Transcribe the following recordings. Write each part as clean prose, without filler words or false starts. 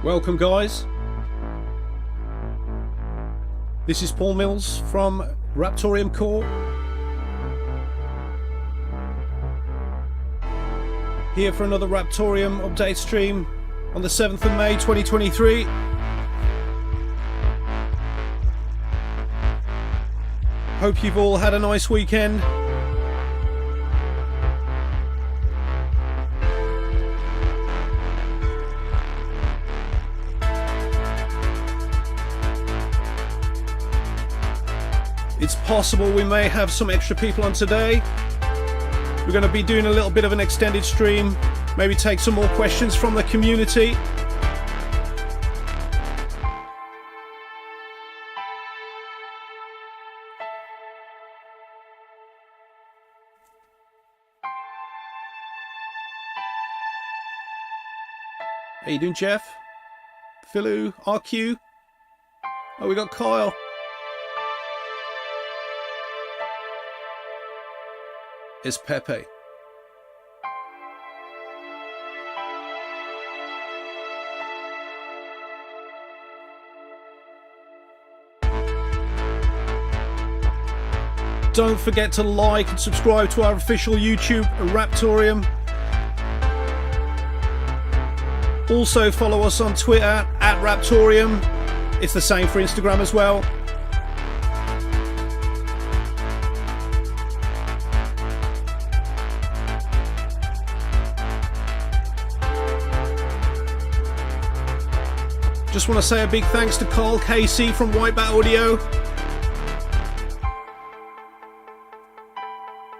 Welcome guys, this is Paul Mills from Raptoreum Core, here for another Raptoreum update stream on the 7th of May 2023. Hope you've all had a nice weekend. It's possible we may have some extra people on today. We're going to be doing a little bit of an extended stream, maybe take some more questions from the community. How you doing, Jeff? Philu, RQ? Oh, we got Kyle. Is Pepe. Don't forget to like and subscribe to our official YouTube, Raptoreum. Also follow us on Twitter at Raptoreum. It's the same for Instagram as well. Just want to say a big thanks to Carl Casey from Whitebat Audio.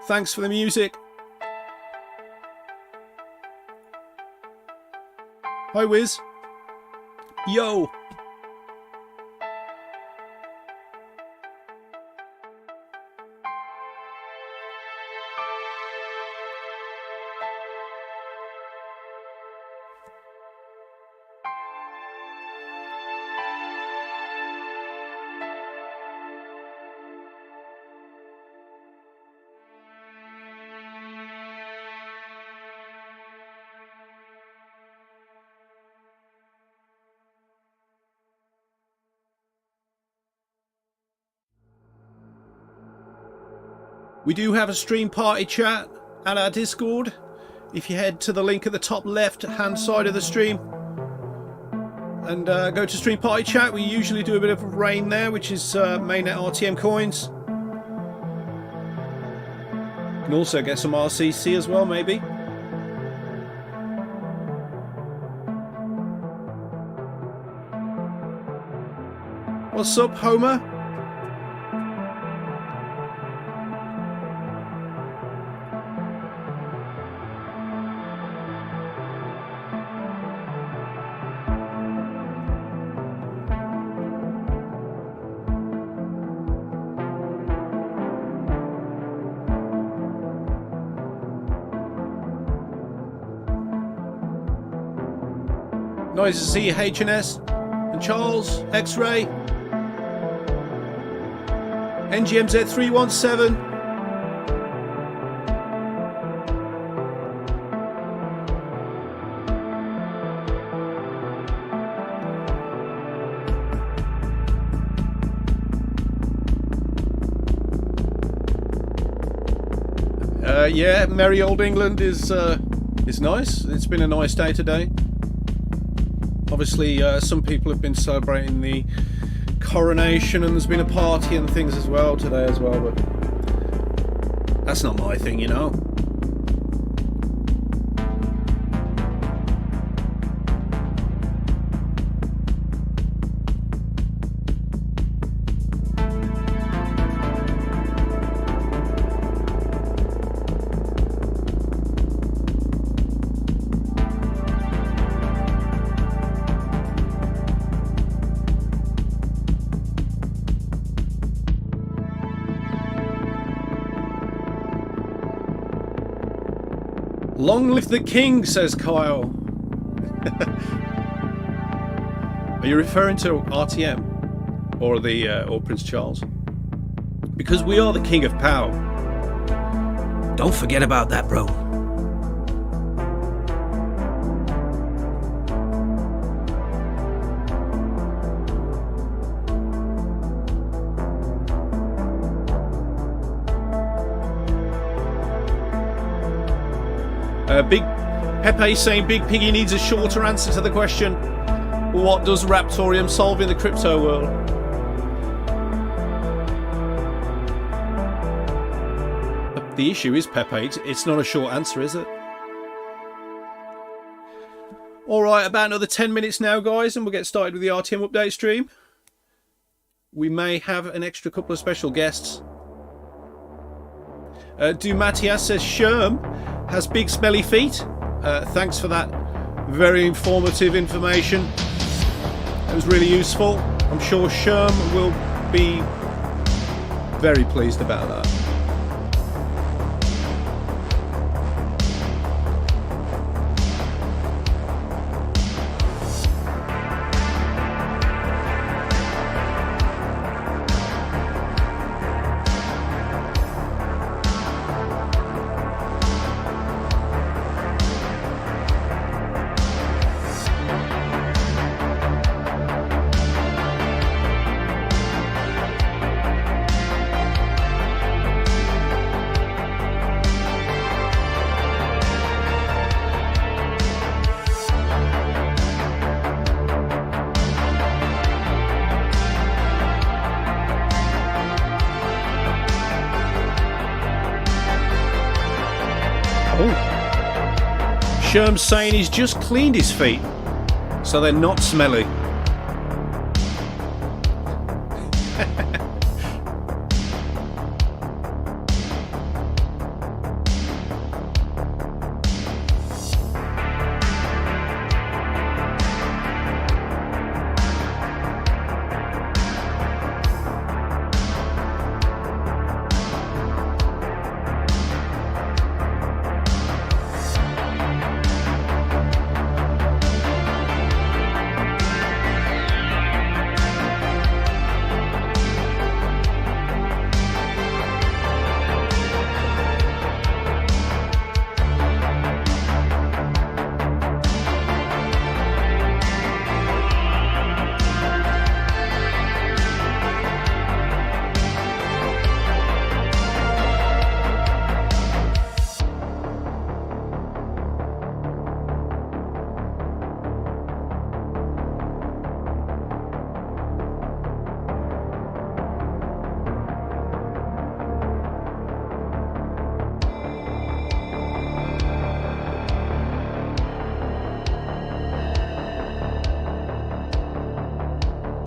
Thanks for the music. Hi Wiz. Yo. We do have a stream party chat at our Discord. If you head to the link at the top left hand side of the stream and go to stream party chat, we usually do a bit of rain there, which is mainnet RTM coins. You can also get some RCC as well, maybe. What's up, Homer? Nice to see you, HNS and Charles, X-Ray, NGMZ317. Yeah, merry old England is nice. It's been a nice day today. Obviously, some people have been celebrating the coronation and there's been a party and things as well today as well, but that's not my thing, you know. Long live the king, says Kyle. Are you referring to RTM or Prince Charles? Because we are the king of power. Don't forget about that, bro. Big Pepe saying Big Piggy needs a shorter answer to the question, what does Raptoreum solve in the crypto world? The issue is, Pepe, it's not a short answer, is it? Alright, about another 10 minutes now, guys, and we'll get started with the RTM update stream. We may have an extra couple of special guests. Matias says Scherm has big smelly feet. Thanks for that very informative information. It was really useful. I'm sure Scherm will be very pleased about that. Scherm's saying he's just cleaned his feet, so they're not smelly.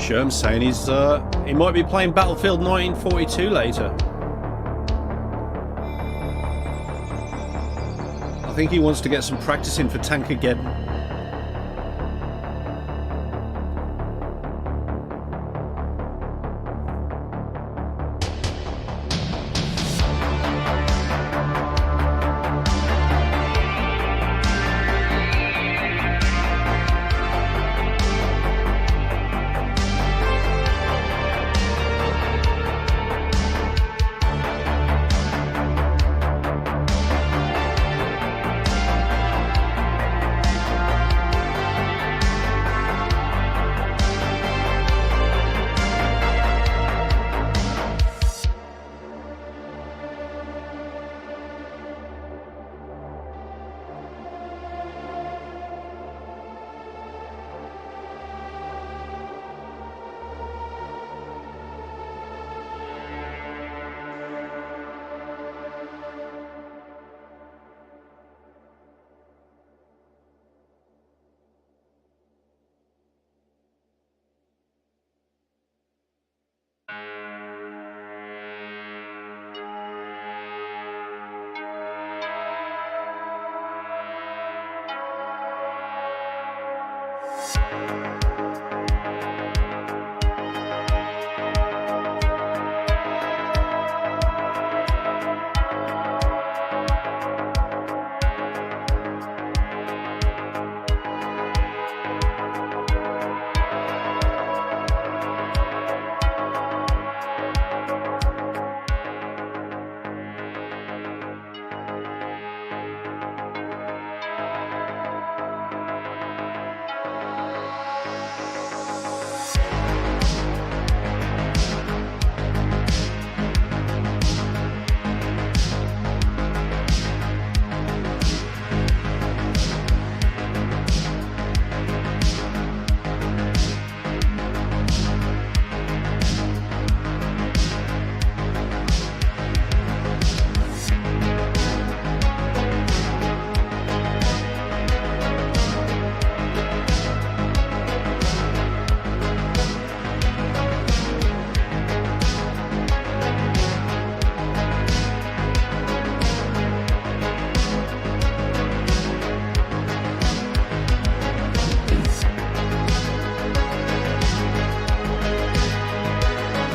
Scherm's saying he might be playing Battlefield 1942 later. I think he wants to get some practice in for Tankageddon.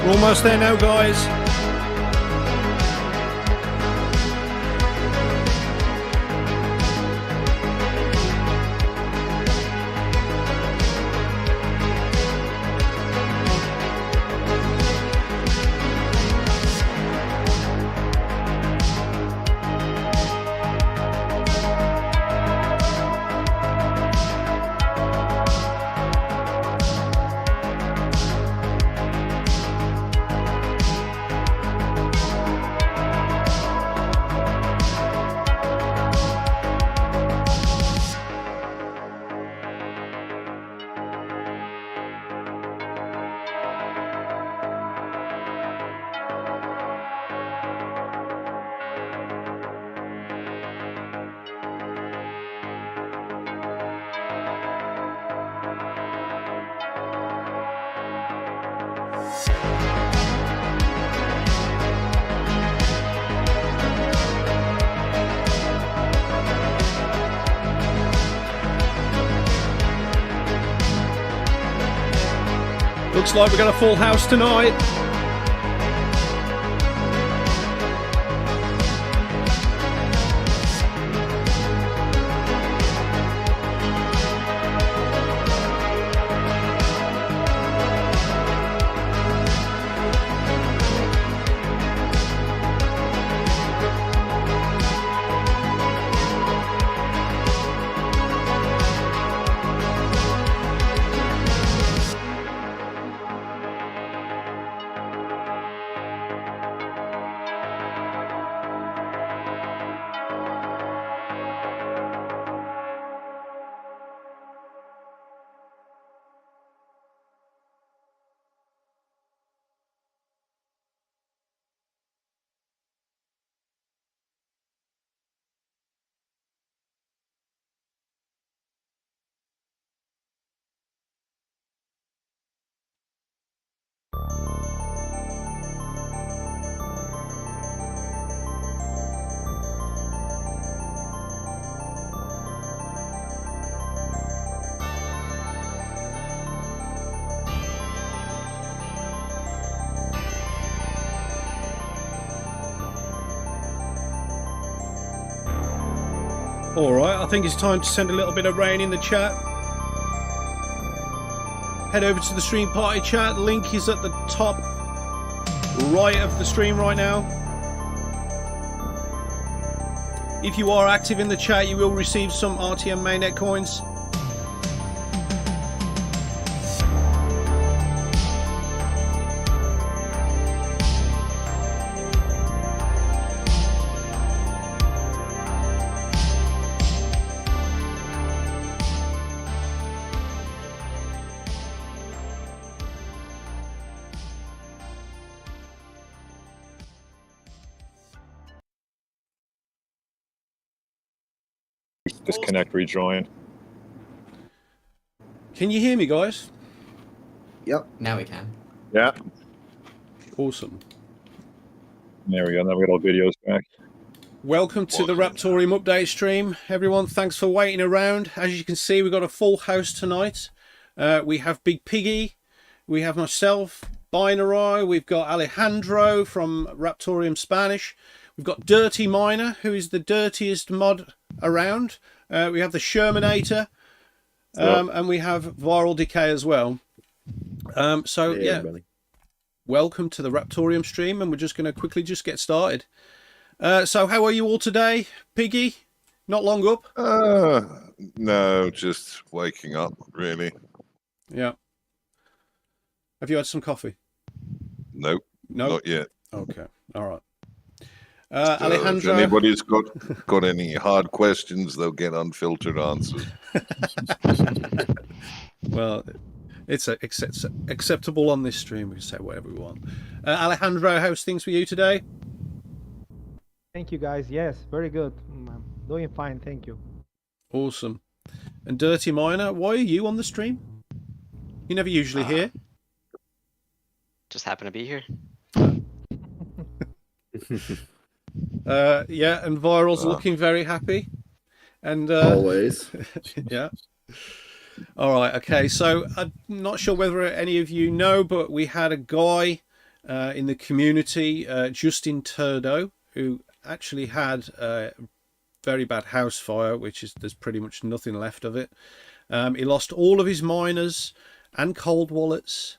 We're almost there now, guys. Looks like we've got a full house tonight. Alright, I think it's time to send a little bit of rain in the chat. Head over to the stream party chat. Link is at the top right of the stream right now. If you are active in the chat, you will receive some RTM mainnet coins. Disconnect, rejoin. Can you hear me, guys? Yep. Now we can. Yeah, Awesome. there we go. Now we got all videos back. Welcome to the Raptoreum update stream. Everyone, thanks for waiting around. As you can see, we've got a full house tonight. We have Big Piggy, we have myself, Binarai, we've got Alejandro from Raptoreum Spanish, we've got Dirty Miner, who is the dirtiest mod around. We have the Scherminator, and we have Viral Decay as well. So Hey, yeah, everybody. welcome to the Raptoreum stream, and we're just going to quickly just get started. So how are you all today, Piggy? Not long up? No, just waking up, really. Yeah. Have you had some coffee? Nope, No. not yet. Okay. All right. So if Alejandro. anybody's got any hard questions, they'll get unfiltered answers. Well, it's acceptable on this stream. We can say whatever we want. Alejandro, how's things for you today? Thank you, guys. Yes, very good. I'm doing fine. Thank you. Awesome. And Dirty Miner, why are you on the stream? You never usually here. Just happen to be here. Yeah, and Viral's looking very happy. And Always. yeah. All right. Okay. So I'm not sure whether any of you know, but we had a guy in the community, Justin Turdo, who actually had a very bad house fire, which is there's pretty much nothing left of it. He lost all of his miners and cold wallets.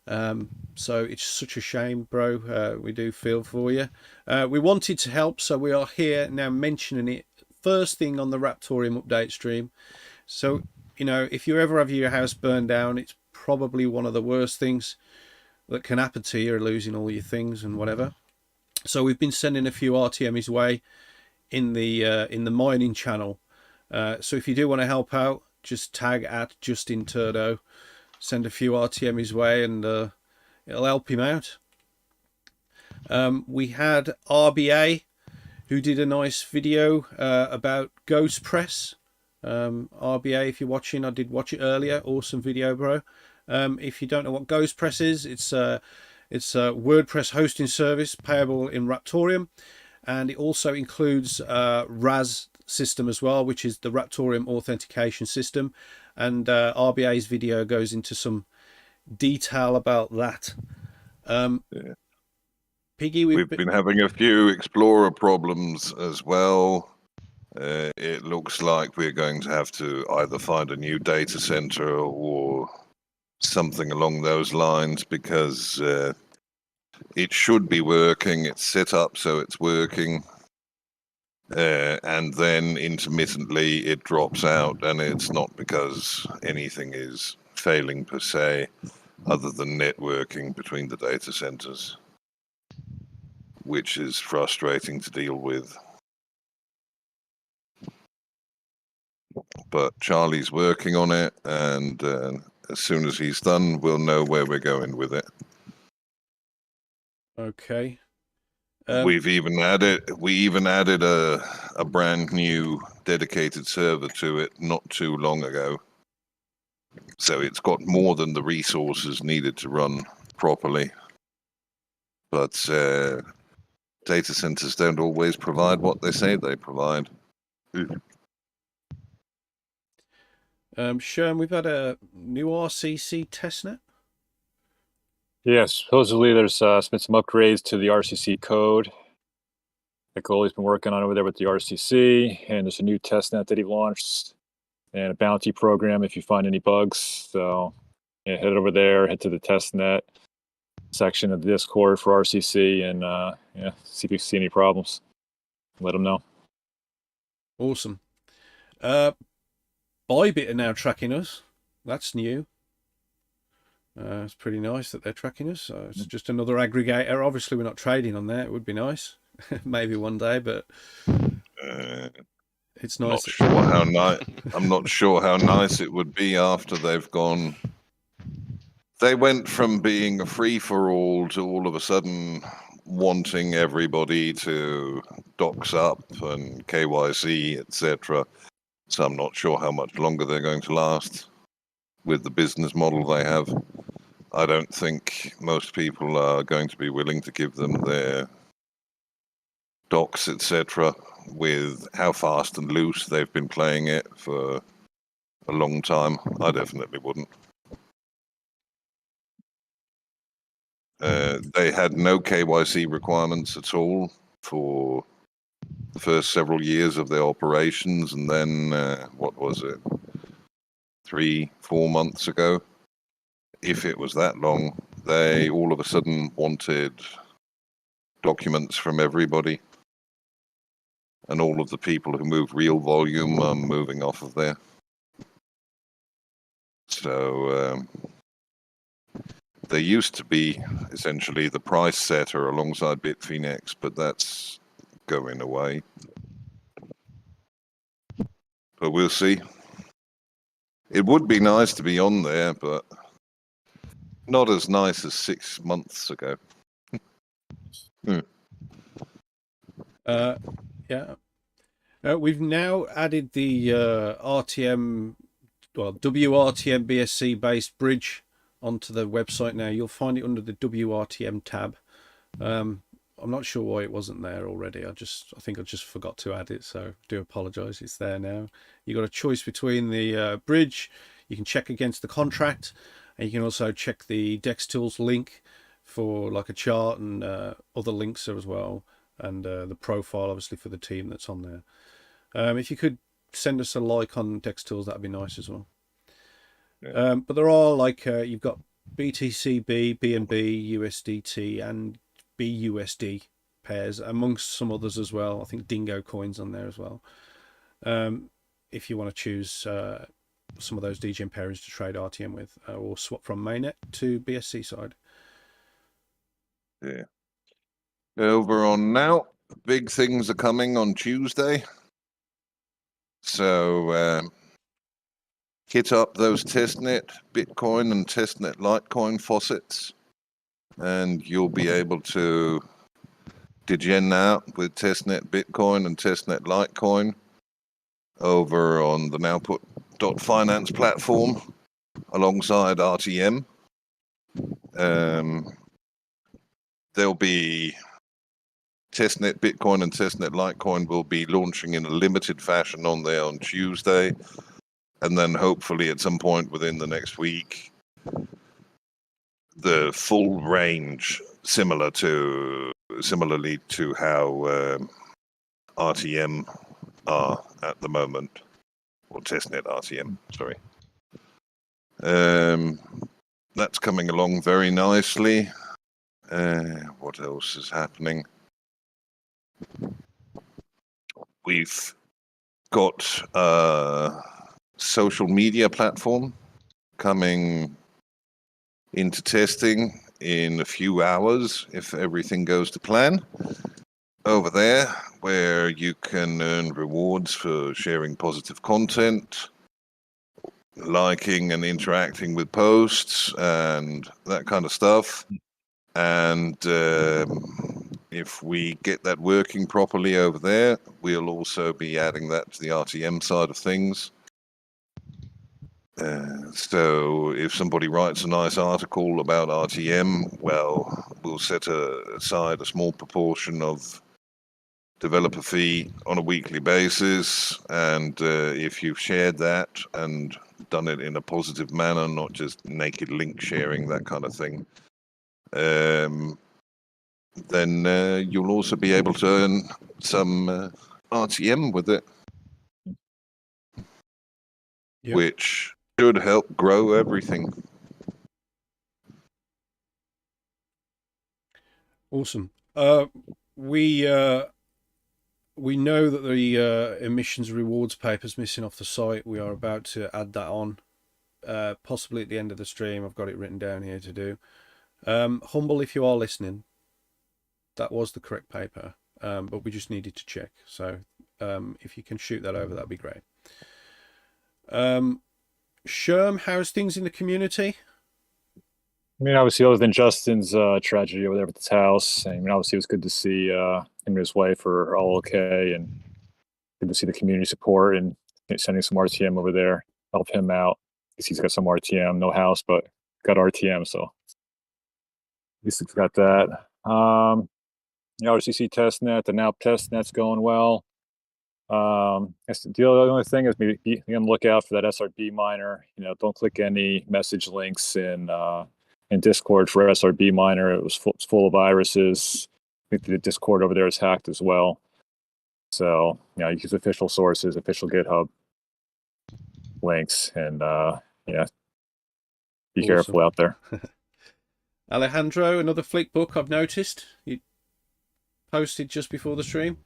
So it's such a shame, bro. We do feel for you. We wanted to help, so we are here now mentioning it first thing on the Raptoreum update stream. So, you know, if you ever have your house burned down, it's probably one of the worst things that can happen to you, losing all your things and whatever. So we've been sending a few RTM his way in the mining channel. So if you do want to help out, just tag at Justin Turdo, send a few RTM his way, and it'll help him out. We had RBA, who did a nice video about Ghost Press. RBA, if you're watching, I did watch it earlier. Awesome video, bro. If you don't know what Ghost Press is, it's a WordPress hosting service payable in Raptoreum, and it also includes RAS system as well, which is the Raptoreum authentication system. And RBA's video goes into some detail about that. Yeah. Piggy, We've been having a few Explorer problems as well. It looks like we're going to have to either find a new data center or something along those lines, because it should be working. It's set up so it's working. And then intermittently it drops out, and it's not because anything is failing per se, other than networking between the data centers, which is frustrating to deal with. But Charlie's working on it, and as soon as he's done, we'll know where we're going with it. Okay. We even added a brand new dedicated server to it not too long ago. So it's got more than the resources needed to run properly. But data centers don't always provide what they say they provide. Scherm, we've had a new RCC testnet. Yes, supposedly there's been some upgrades to the RCC code. Nicola's been working on over there with the RCC, and there's a new testnet that he launched, and a bounty program if you find any bugs. So yeah, head over there, head to the testnet section of the Discord for RCC, and yeah, see if you see any problems. Let them know. Awesome. Bybit are now tracking us. That's new. It's pretty nice that they're tracking us. So it's just another aggregator. Obviously, we're not trading on there. It would be nice, maybe one day, but it's nice. I'm not sure how nice it would be after they've gone. They went from being a free-for-all to all of a sudden wanting everybody to dox up and KYC, etc. So I'm not sure how much longer they're going to last with the business model they have. I don't think most people are going to be willing to give them their docs, etc., with how fast and loose they've been playing it for a long time. I definitely wouldn't. They had no KYC requirements at all for the first several years of their operations, and then what was it, 3-4 months ago, if it was that long, they all of a sudden wanted documents from everybody, and all of the people who move real volume are moving off of there. So they used to be essentially the price setter alongside Bitfinex, but that's going away. But we'll see. It would be nice to be on there, but not as nice as 6 months ago. Yeah. We've now added the RTM, well, WRTM BSC based bridge onto the website now. You'll find it under the WRTM tab. I'm not sure why it wasn't there already. I think I just forgot to add it, so do apologize. It's there now. You got a choice between the bridge. You can check against the contract, and you can also check the DexTools link for like a chart and other links there as well, and the profile obviously for the team that's on there. If you could send us a like on DexTools, that'd be nice as well. Yeah. But there are like you've got BTCB, BNB, USDT, and BUSD pairs, amongst some others as well. I think Dingo coins on there as well. If you want to choose some of those DGM pairings to trade RTM with, or swap from mainnet to BSC side. Yeah. Over on now, big things are coming on Tuesday. So hit up those testnet Bitcoin and testnet Litecoin faucets, and you'll be able to degen out with testnet Bitcoin and testnet Litecoin over on the Nowput.finance platform alongside RTM. There'll be testnet Bitcoin and testnet Litecoin will be launching in a limited fashion on there on Tuesday, and then hopefully at some point within the next week, the full range, similarly to how RTM are at the moment, or testnet RTM, sorry. That's coming along very nicely. What else is happening? We've got a social media platform coming into testing in a few hours, if everything goes to plan, over there, where you can earn rewards for sharing positive content, liking and interacting with posts, and that kind of stuff. And if we get that working properly over there, we'll also be adding that to the RTM side of things. So if somebody writes a nice article about RTM, well, we'll set aside a small proportion of developer fee on a weekly basis. And if you've shared that and done it in a positive manner, not just naked link sharing, that kind of thing, then you'll also be able to earn some RTM with it, which should help grow everything. Awesome. We know that the emissions rewards paper is missing off the site. We are about to add that on, possibly at the end of the stream. I've got it written down here to do. Humble, if you are listening, that was the correct paper, but we just needed to check. So if you can shoot that over, that'd be great. Scherm, how's things in the community? I mean, obviously, other than Justin's tragedy over there at his house, I mean, obviously, it was good to see him and his wife are all okay, and good to see the community support and sending some RTM over there, help him out, because he's got some RTM, no house, but got RTM, so at least he's got that. The RCC testnet, the now testnet's going well. The only thing is be on the lookout for that SRB miner. You know, don't click any message links in Discord for SRB miner. It's full of viruses. I think the Discord over there is hacked as well. So, you know, use official sources, official GitHub links, and yeah, be careful out there. Alejandro, another flick book I've noticed you posted just before the stream.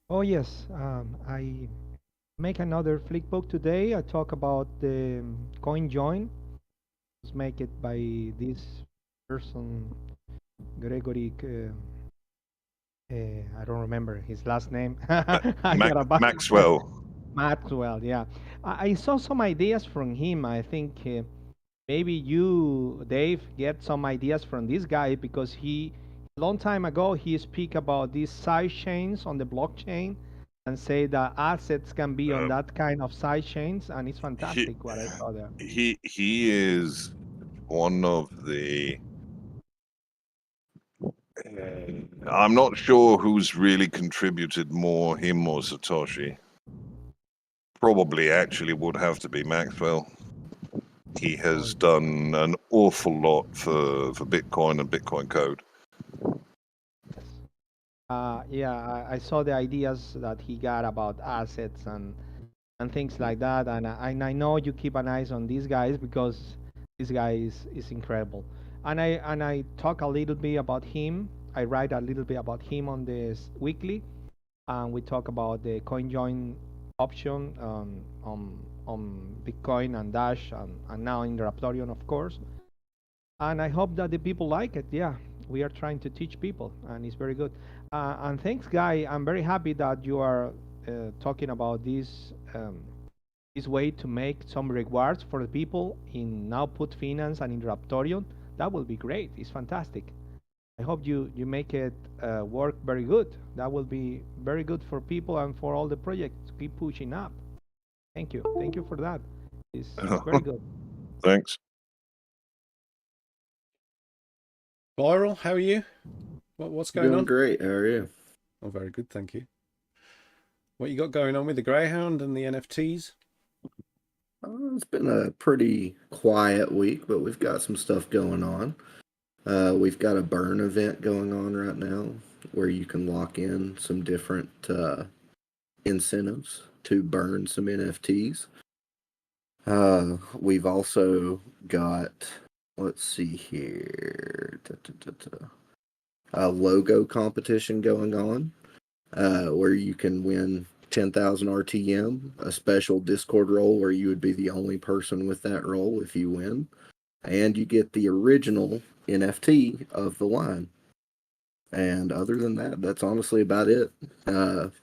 Oh yes, I make another flickbook today. I talk about the coin join. Let's make it by this person, Gregory. I don't remember his last name. Maxwell. Maxwell, yeah. I saw some ideas from him. I think maybe you, Dave, get some ideas from this guy, because he, a long time ago, he speak about these side chains on the blockchain and say that assets can be on that kind of side chains, and it's fantastic what I saw there. He is one of the... I'm not sure who's really contributed more, him or Satoshi. Probably actually would have to be Maxwell. He has done an awful lot for Bitcoin and Bitcoin code. Yeah, I saw the ideas that he got about assets and things like that, and I know you keep an eye on these guys because this guy is incredible. And I talk a little bit about him. I write a little bit about him on this weekly, and we talk about the CoinJoin option on Bitcoin and Dash and now in the Raptoreum, of course. And I hope that the people like it. Yeah, we are trying to teach people, and it's very good. And thanks, Guy. I'm very happy that you are talking about this way to make some rewards for the people in Output Finance and in Raptoreum. That will be great. It's fantastic. I hope you make it work very good. That will be very good for people and for all the projects to keep pushing up. Thank you. Thank you for that. It's very good. Thanks. Viral, how are you? What's going Doing on? great. How are you? Oh, very good, thank you. What you got going on with the Greyhound and the NFTs? It's been a pretty quiet week, but we've got some stuff going on. We've got a burn event going on right now where you can lock in some different incentives to burn some NFTs. We've also got, let's see here, a logo competition going on where you can win 10,000 RTM, a special Discord role where you would be the only person with that role if you win. And you get the original NFT of the line. And other than that, that's honestly about it.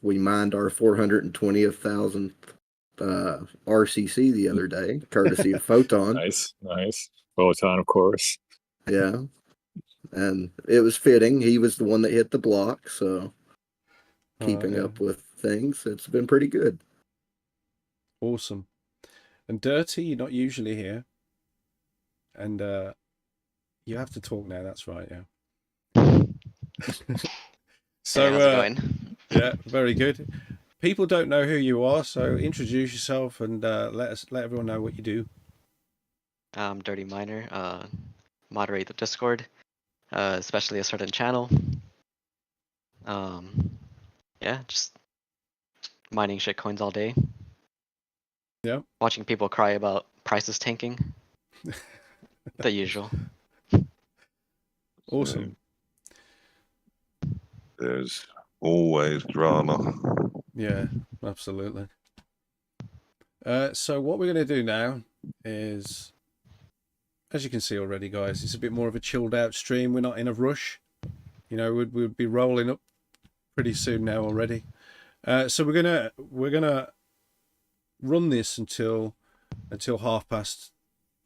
We mined our 420,000th RCC the other day, courtesy of Photon. Nice. Photon, of course. Yeah. And it was fitting. He was the one that hit the block, so keeping up with things, it's been pretty good. Awesome. And Dirty, you're not usually here. And you have to talk now, that's right, yeah. So Hey, how's it going? yeah, very good. People don't know who you are, so introduce yourself and let everyone know what you do. I'm Dirty Miner, moderate the Discord, especially a certain channel. Yeah, just mining shitcoins all day. Yeah. Watching people cry about prices tanking. The usual. Awesome. There's always drama. Yeah, absolutely. So what we're going to do now is, as you can see already, guys, it's a bit more of a chilled out stream. We're not in a rush. You know, we'd be rolling up pretty soon now already. So we're gonna run this until 1:30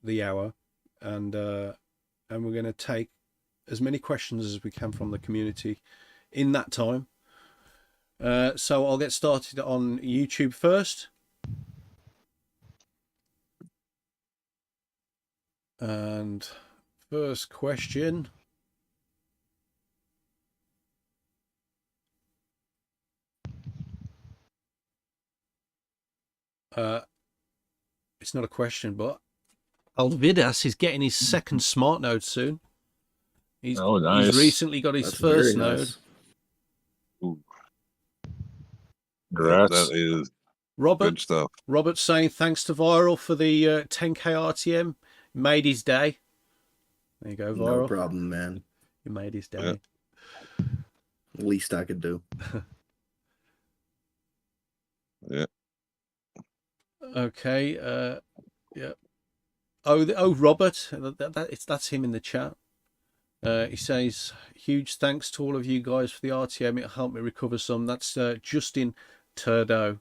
the hour, and we're gonna take as many questions as we can from the community in that time. So I'll get started on YouTube first. And first question. It's not a question, but Alvidas is getting his second smart node soon. He's recently got his first node. Nice. Congrats. That is Robert, good stuff. Robert's saying thanks to Viral for the 10k RTM. Made his day. There you go, Viral. No problem, man. You made his day. Yeah. Least I could do. Yeah. Okay. Yeah. Oh, Robert. That's him in the chat. He says, huge thanks to all of you guys for the RTM. It helped me recover some. That's Justin Turdo,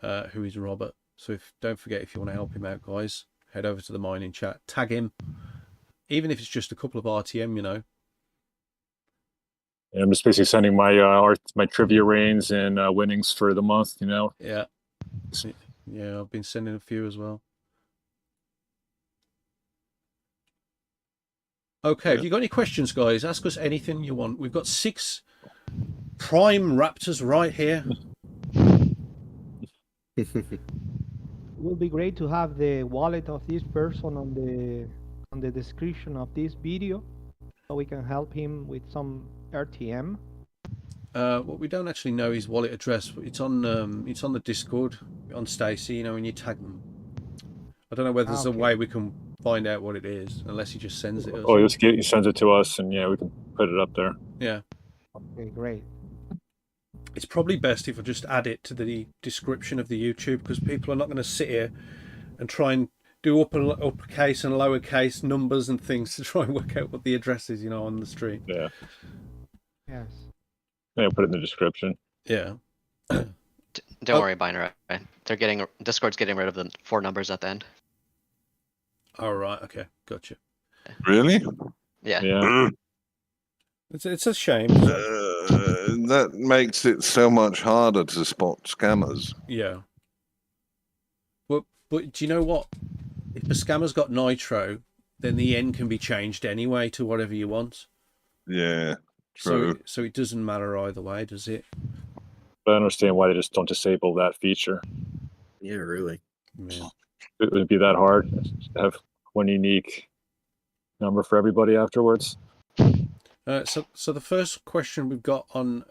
who is Robert. So don't forget, if you want to help him out, guys, head over to the mining chat. Tag him. Even if it's just a couple of RTM, you know. Yeah, I'm just basically sending my my trivia reigns and winnings for the month, you know. Yeah. Yeah, I've been sending a few as well. Okay, have you got any questions, guys? Ask us anything you want. We've got 6 prime raptors right here. will be great to have the wallet of this person on the description of this video, so we can help him with some RTM. What we don't actually know his wallet address. It's on the Discord on Stacy. You know, when you tag them. I don't know whether there's a way we can find out what it is, unless he just sends it us. Oh, he sends it to us, and yeah, we can put it up there. Yeah. Okay, great. It's probably best if I just add it to the description of the YouTube, because people are not going to sit here and try and do uppercase and lowercase numbers and things to try and work out what the address is, you know, on the stream. Yeah. Yes. Yeah, put it in the description. Yeah. Don't worry, Binarai. Discord's getting rid of the 4 numbers at the end. All right. Okay. Gotcha. Really? Yeah. Yeah. It's a shame. That makes it so much harder to spot scammers. Yeah. But do you know what? If a scammer's got nitro, then the end can be changed anyway to whatever you want. Yeah, true. So it doesn't matter either way, does it? But I understand why they just don't disable that feature. Yeah, really. Yeah. It wouldn't be that hard to have one unique number for everybody afterwards. So the first question we've got on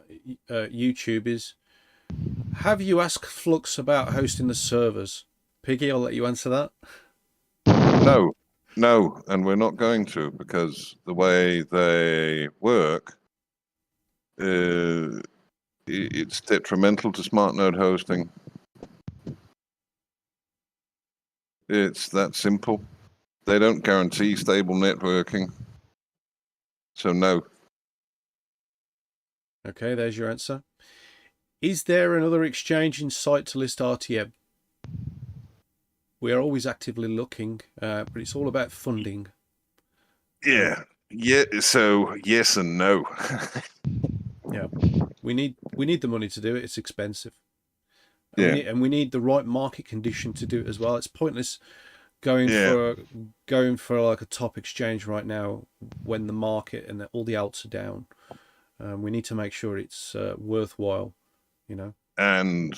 YouTube is, have you asked Flux about hosting the servers? Piggy, I'll let you answer that. No, and we're not going to, because the way they work, it's detrimental to smart node hosting. It's that simple. They don't guarantee stable networking. So no. Okay, there's your answer. Is there another exchange in sight to list RTM? We are always actively looking, but it's all about funding. Yeah. So yes and no. Yeah, we need the money to do it. It's expensive. Yeah. And we need the right market condition to do it as well. It's pointless going for like a top exchange right now when the market and all the alts are down. We need to make sure it's worthwhile, you know. And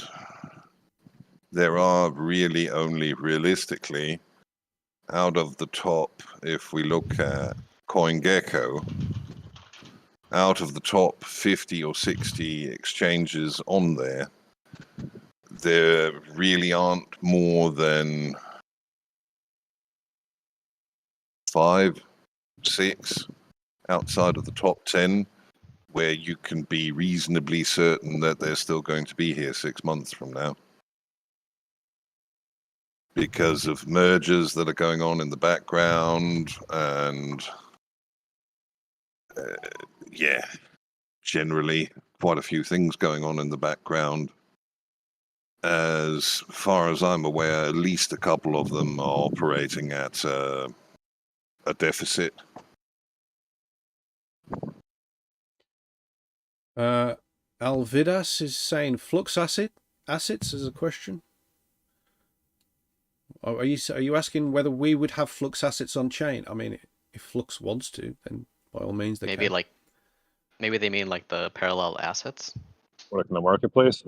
there are really only realistically, out of the top, if we look at CoinGecko, out of the top 50 or 60 exchanges on there really aren't more than 5, 6 outside of the top 10 where you can be reasonably certain that they're still going to be here 6 months from now, because of mergers that are going on in the background and generally quite a few things going on in the background. As far as I'm aware, at least a couple of them are operating at a deficit. Alvidas is saying Flux assets is a question. Are you asking whether we would have Flux assets on chain? I mean, if Flux wants to, then by all means they can. Maybe they mean like the parallel assets. Like in the marketplace?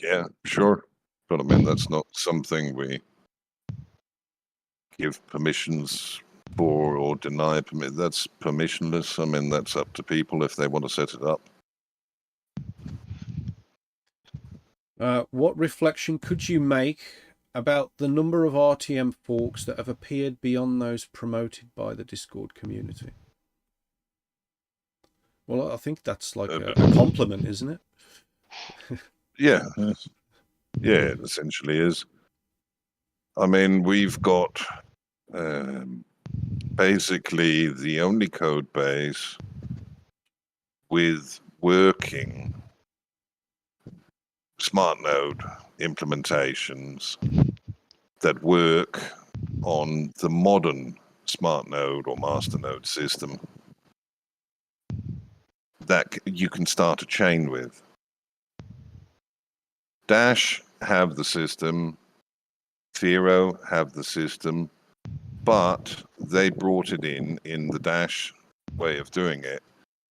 Yeah, sure. But I mean, that's not something we give permissions for or deny permit. That's permissionless. I mean, that's up to people if they want to set it up. What reflection could you make about the number of RTM forks that have appeared beyond those promoted by the Discord community? Well, I think that's like a compliment, isn't it? Yeah. Yeah, it essentially is. I mean, we've got basically the only code base with working smart node implementations that work on the modern smart node or master node system that you can start a chain with. Dash have the system, Fero have the system, but they brought it in the Dash way of doing it,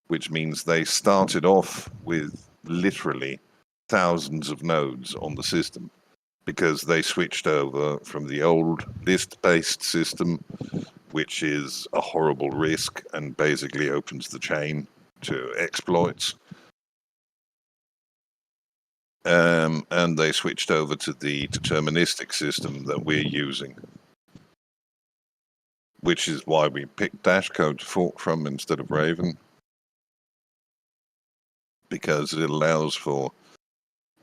which means they started off with literally thousands of nodes on the system. because they switched over from the old list-based system, which is a horrible risk and basically opens the chain to exploits. And they switched over to the deterministic system that we're using, which is why we picked Dashcode to fork from instead of Raven, because it allows for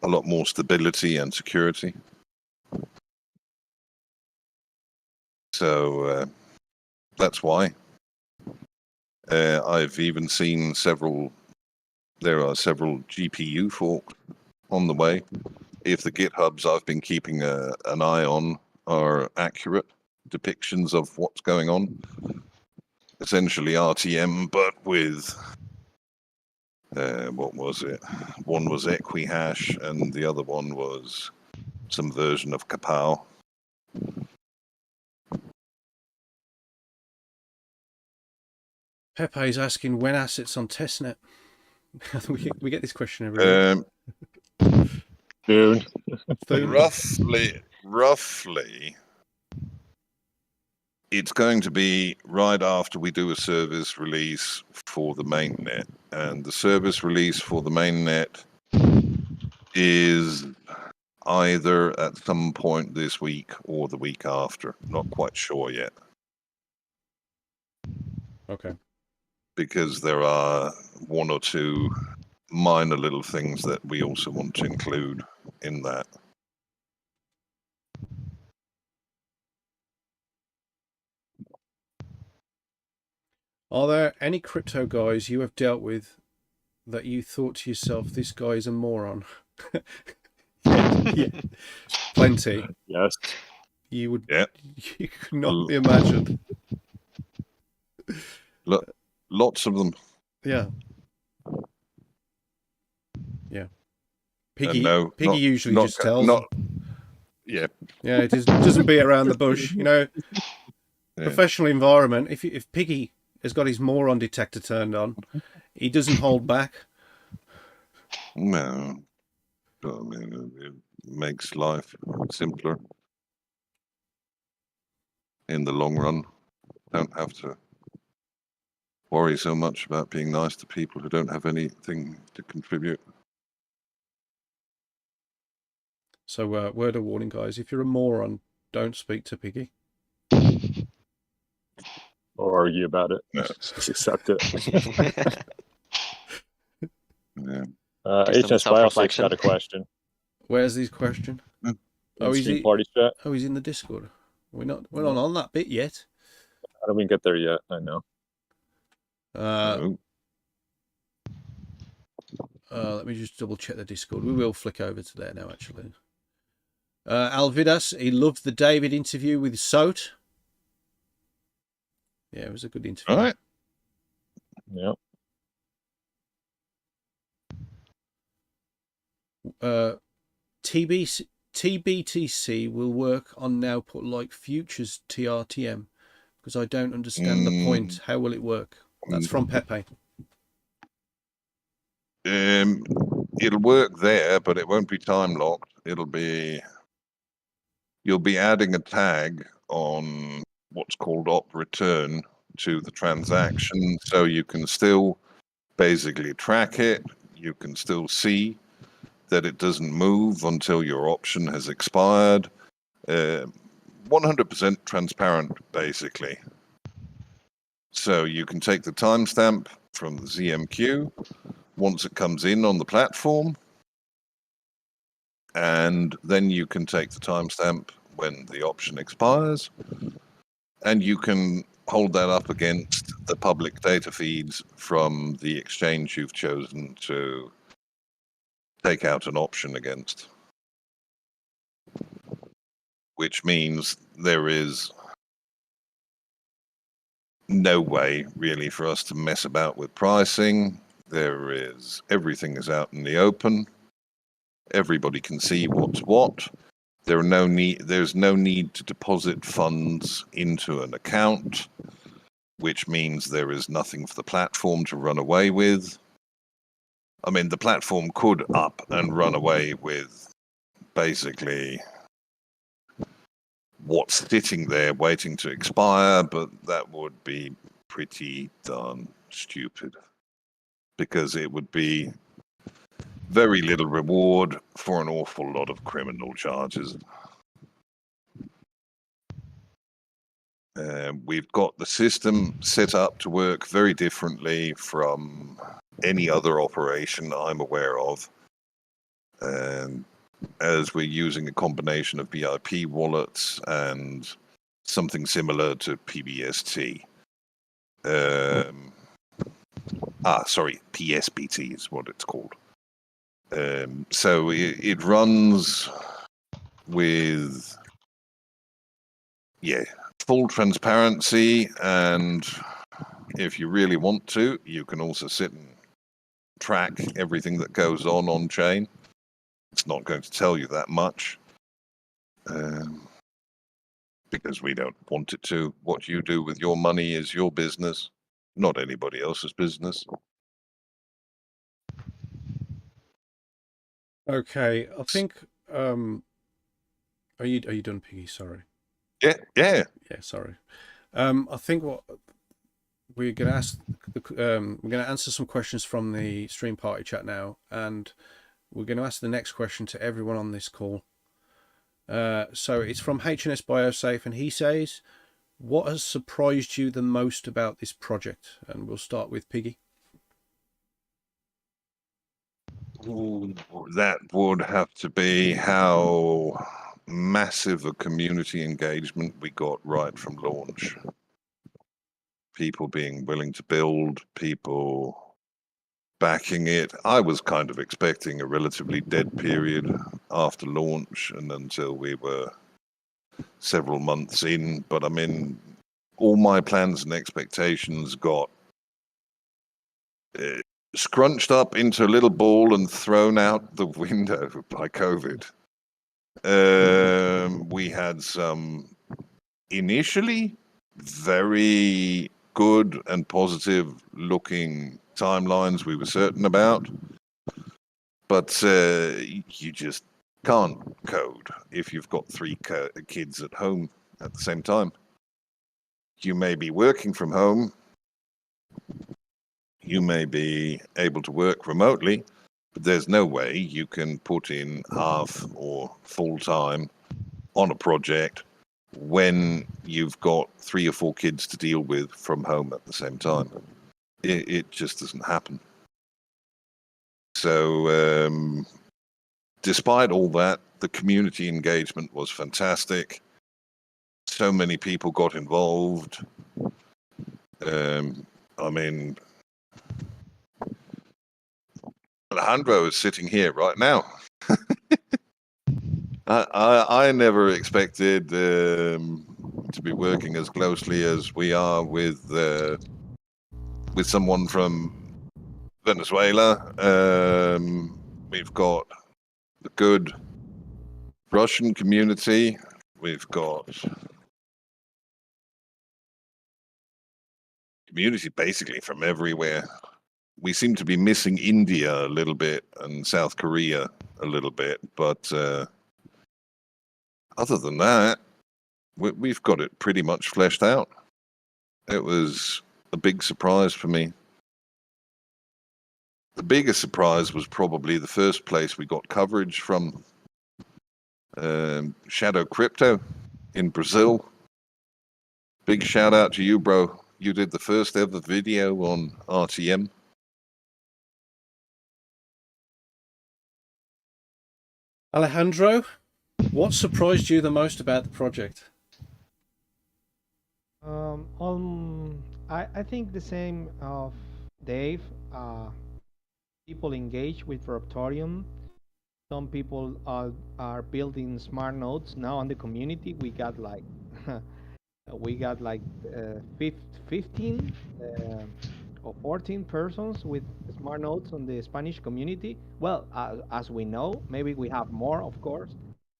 a lot more stability and security. So that's why. I've even seen there are several GPU forks on the way. If the GitHubs I've been keeping an eye on are accurate depictions of what's going on. Essentially RTM, but with, what was it? One was Equihash and the other one was some version of Kapow. Pepe is asking when assets on testnet. we get this question every week. Dude. Roughly, it's going to be right after we do a service release for the mainnet, and the service release for the mainnet is either at some point this week or the week after. Not quite sure yet. Okay. Because there are one or two minor little things that we also want to include in that. Are there any crypto guys you have dealt with that you thought to yourself, this guy is a moron? Yeah. Plenty. Yes. You would. Yeah. You could not be imagined. Lots of them. Yeah. Yeah. Piggy. Piggy usually just tells. Yeah. Yeah. It doesn't beat around the bush. You know, Yeah. professional environment. If Piggy has got his moron detector turned on, he doesn't hold back. No. I mean, it makes life simpler in the long run. Don't have to worry so much about being nice to people who don't have anything to contribute. So, word of warning, guys: if you're a moron, don't speak to Piggy. Or argue about it. No. Just accept it. Yeah. Do some HNS self-reflection. got a question. Where's his question? Oh, he's party chat. Oh, he's in the Discord. We're not on that bit yet. How do we get there yet? I know. Let me just double check the Discord. We will flick over to there now, actually. Alvidas, he loved the David interview with Soat. Yeah, it was a good interview. All right. Yep. TBTC will work on now put like futures TRTM because I don't understand the point. How will it work? That's from Pepe. It'll work there, but it won't be time locked. You'll be adding a tag on what's called op return to the transaction, so you can still basically track it. You can still see that it doesn't move until your option has expired. 100% transparent, basically. So you can take the timestamp from the ZMQ once it comes in on the platform, and then you can take the timestamp when the option expires, and you can hold that up against the public data feeds from the exchange you've chosen to take out an option against. Which means there is no way really for us to mess about with pricing. Everything is out in the open. Everybody can see what's what. There's no need to deposit funds into an account, which means there is nothing for the platform to run away with. I mean, the platform could up and run away with basically what's sitting there waiting to expire, but that would be pretty darn stupid, because it would be very little reward for an awful lot of criminal charges. We've got the system set up to work very differently from any other operation I'm aware of, as we're using a combination of VIP wallets and something similar to PBST. Sorry, PSBT is what it's called. So it runs with, full transparency, and if you really want to, you can also sit and track everything that goes on chain. It's not going to tell you that much, because we don't want it to. What you do with your money is your business, not anybody else's business. Okay, I think. Are you done, Piggy? Sorry. Yeah. Yeah, sorry. I think what we're going to ask, we're going to answer some questions from the stream party chat now, and we're going to ask the next question to everyone on this call. So it's from HNS Biosafe, and he says, "What has surprised you the most about this project?" And we'll start with Piggy. Ooh, that would have to be how massive a community engagement we got right from launch. People being willing to build, people backing it. I was kind of expecting a relatively dead period after launch and until we were several months in, but I mean, all my plans and expectations got scrunched up into a little ball and thrown out the window by COVID. We had some initially very good and positive looking timelines we were certain about, but you just can't code if you've got three kids at home at the same time. You may be working from home, you may be able to work remotely, but there's no way you can put in half or full time on a project when you've got 3 or 4 kids to deal with from home at the same time. It just doesn't happen. So despite all that, the community engagement was fantastic. So many people got involved. I mean, Alejandro is sitting here right now. I never expected to be working as closely as we are with someone from Venezuela. We've got the good Russian community. We've got community basically from everywhere. We seem to be missing India a little bit and South Korea a little bit, but other than that, we've got it pretty much fleshed out. It was a big surprise for me. The biggest surprise was probably the first place we got coverage from, Shadow Crypto in Brazil. Big shout out to you, bro. You did the first ever video on RTM. Alejandro, what surprised you the most about the project? I think the same of Dave. People engage with Raptoreum. Some people are building smart nodes now on the community. We got like 15 or 14 persons with smart nodes on the Spanish community. Well, as we know, maybe we have more, of course.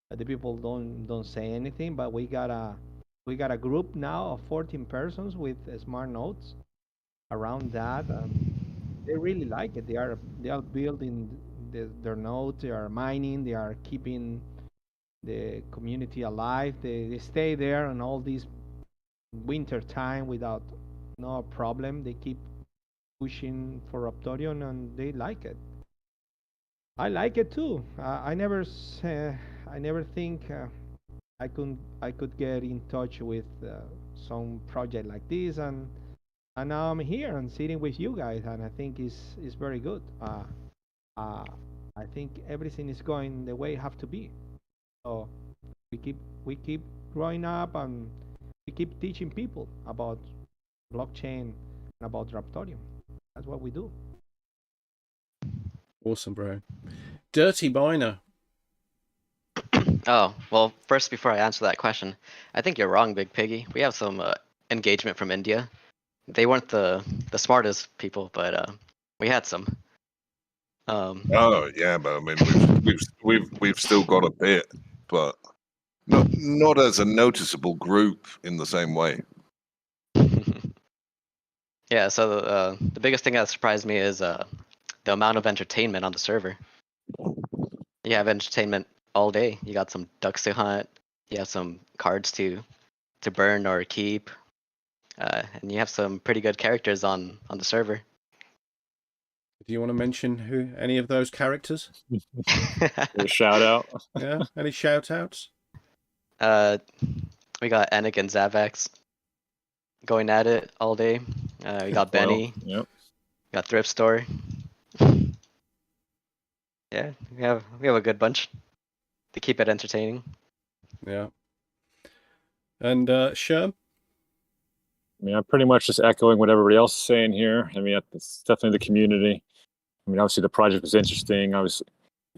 The people don't say anything, but we got a group now of 14 persons with smart nodes around that. They really like it. They are building their nodes. They are mining. They are keeping the community alive. They stay there on all this winter time without no problem. They keep pushing for Raptoreum and they like it. I like it too. I never think I could get in touch with some project like this, and now I'm here and sitting with you guys, and I think is very good. Uh, I think everything is going the way it have to be. So we keep growing up and we keep teaching people about blockchain and about Raptoreum. That's what we do. Awesome, bro. Dirty Miner. Oh, well, first, before I answer that question, I think you're wrong, Big Piggy. We have some engagement from India. They weren't the smartest people, but we had some. Oh yeah, but I mean we've still got a bit, but not as a noticeable group in the same way. Yeah, so the biggest thing that surprised me is the amount of entertainment on the server. You have entertainment all day. You got some ducks to hunt. You have some cards to burn or keep, and you have some pretty good characters on the server. Do you want to mention any of those characters? A shout out. Yeah, any shout outs? We got Anik and Zavax going at it all day. We got Benny. Yep. Got Thrift Store. Yeah, we have a good bunch to keep it entertaining. Yeah. And Scherm? I mean, I'm pretty much just echoing what everybody else is saying here. I mean, it's definitely the community. I mean, obviously the project was interesting. Obviously,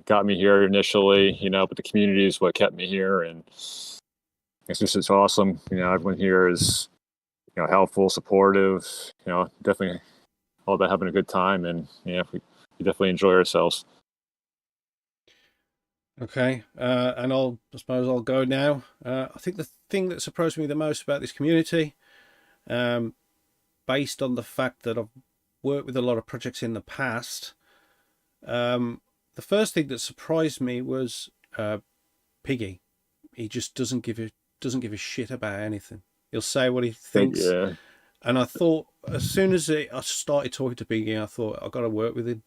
got me here initially, you know, but the community is what kept me here, and it's awesome. You know, everyone here is, you know, helpful, supportive. You know, definitely all about having a good time, and yeah, we definitely enjoy ourselves. Okay, and I suppose I'll go now. I think the thing that surprised me the most about this community, based on the fact that I've worked with a lot of projects in the past, the first thing that surprised me was Piggy. He just doesn't give a shit about anything. He'll say what he thinks. Yeah. And I thought, as soon as I started talking to Piggy, I thought I've got to work with him.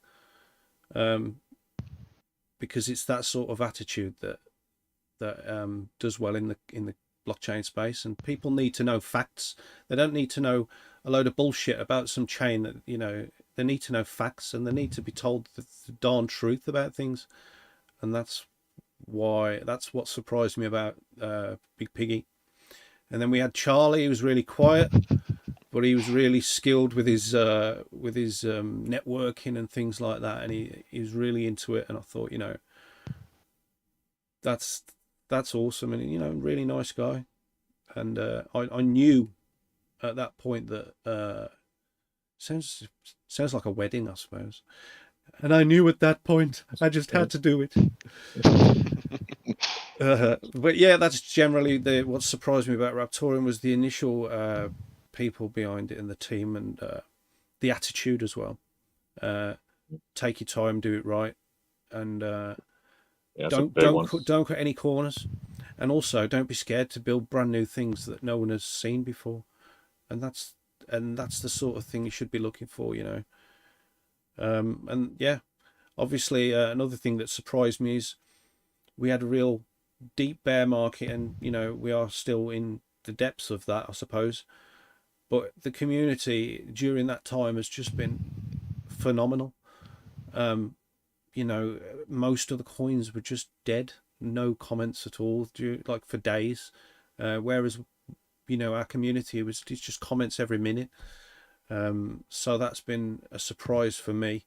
Because it's that sort of attitude that does well in the blockchain space, and people need to know facts. They don't need to know a load of bullshit about some chain that, you know, they need to know facts, and they need to be told the darn truth about things. And that's what surprised me about Big Piggy. And then we had Charlie. He was really quiet, but he was really skilled with his networking and things like that, and he was really into it. And I thought, you know, that's awesome, and, you know, really nice guy. And I knew at that point that sounds like a wedding, I suppose. And I knew at that point I just had to do it. But yeah, that's generally what surprised me about Raptoreum was the initial people behind it and the team, and the attitude as well. Take your time, do it right, and don't cut any corners, and also don't be scared to build brand new things that no one has seen before, and that's the sort of thing you should be looking for, you know. And yeah, obviously another thing that surprised me is we had a real deep bear market, and, you know, we are still in the depths of that, I suppose. But the community during that time has just been phenomenal. You know, most of the coins were just dead, no comments at all, like for days. Whereas, you know, our community it's just comments every minute. So that's been a surprise for me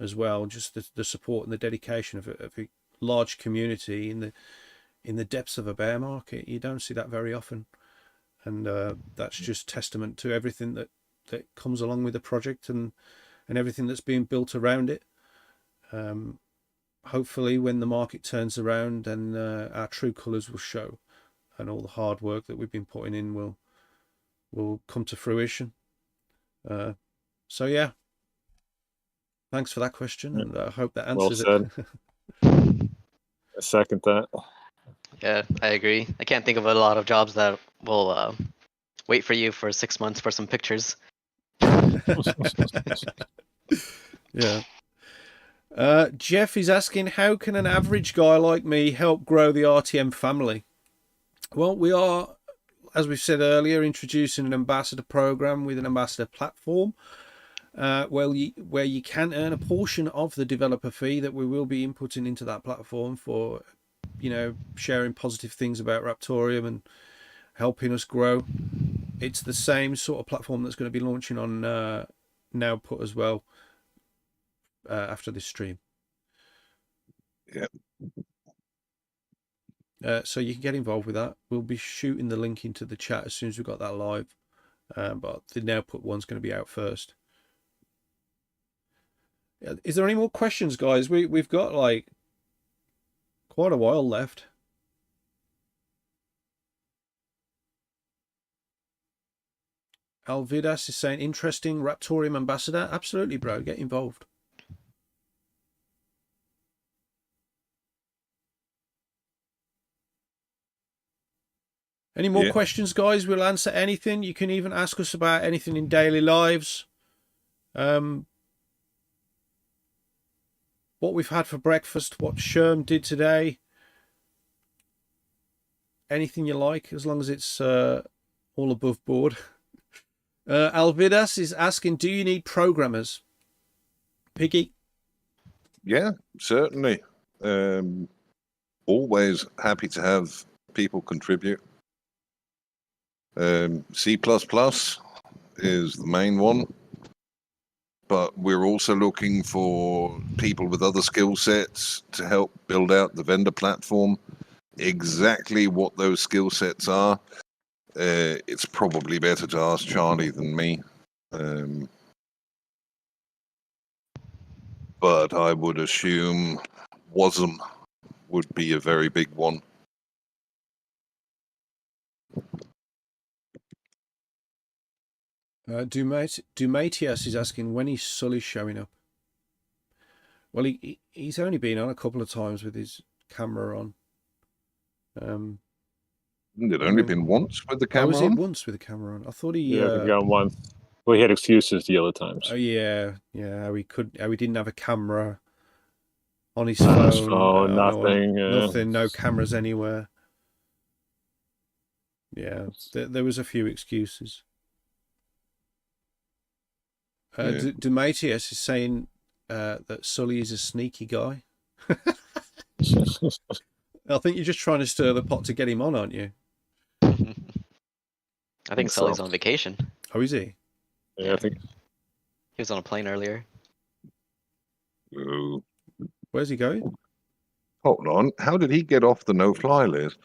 as well. Just the support and the dedication of a large community in the depths of a bear market. You don't see that very often. And that's just testament to everything that comes along with the project and everything that's being built around it. Hopefully when the market turns around, and our true colours will show, and all the hard work that we've been putting in will come to fruition. So yeah, thanks for that question, and I hope that answers well said. it. I second that. Yeah, I agree. I can't think of a lot of jobs that will wait for you for 6 months for some pictures. Yeah. Jeff is asking, how can an average guy like me help grow the RTM family? Well, we are, as we've said earlier, introducing an ambassador program with an ambassador platform where you can earn a portion of the developer fee that we will be inputting into that platform for, sharing positive things about Raptoreum and helping us grow. It's the same sort of platform that's going to be launching on Nowput as well after this stream. Yeah. So you can get involved with that. We'll be shooting the link into the chat as soon as we've got that live. But the Nowput one's going to be out first. Is there any more questions, guys? We've got like quite a while left. Alvidas is saying, interesting Raptoreum ambassador. Absolutely, bro. Get involved. Any more questions, guys? We'll answer anything. You can even ask us about anything in daily lives. What we've had for breakfast, what Scherm did today. Anything you like, as long as it's all above board. Alvidas is asking, do you need programmers? Piggy? Yeah, certainly. Always happy to have people contribute. C++ is the main one, but we're also looking for people with other skill sets to help build out the vendor platform. Exactly what those skill sets are, it's probably better to ask Charlie than me. But I would assume WASM would be a very big one. Dumatius is asking, when is Sully showing up? Well, he's only been on a couple of times with his camera on. It only been once with the camera was it on? once with the camera on? I thought he... Yeah, we got once. Well, he had excuses the other times. Oh, yeah. How he didn't have a camera on his phone. Oh, nothing. Nothing, no cameras anywhere. Yeah, there was a few excuses. Dumatius is saying that Sully is a sneaky guy. I think you're just trying to stir the pot to get him on, aren't you? I think Sully's on vacation. Oh, is he? Yeah, I think he was on a plane earlier. Oh. Where's he going? Hold on. How did he get off the no-fly list?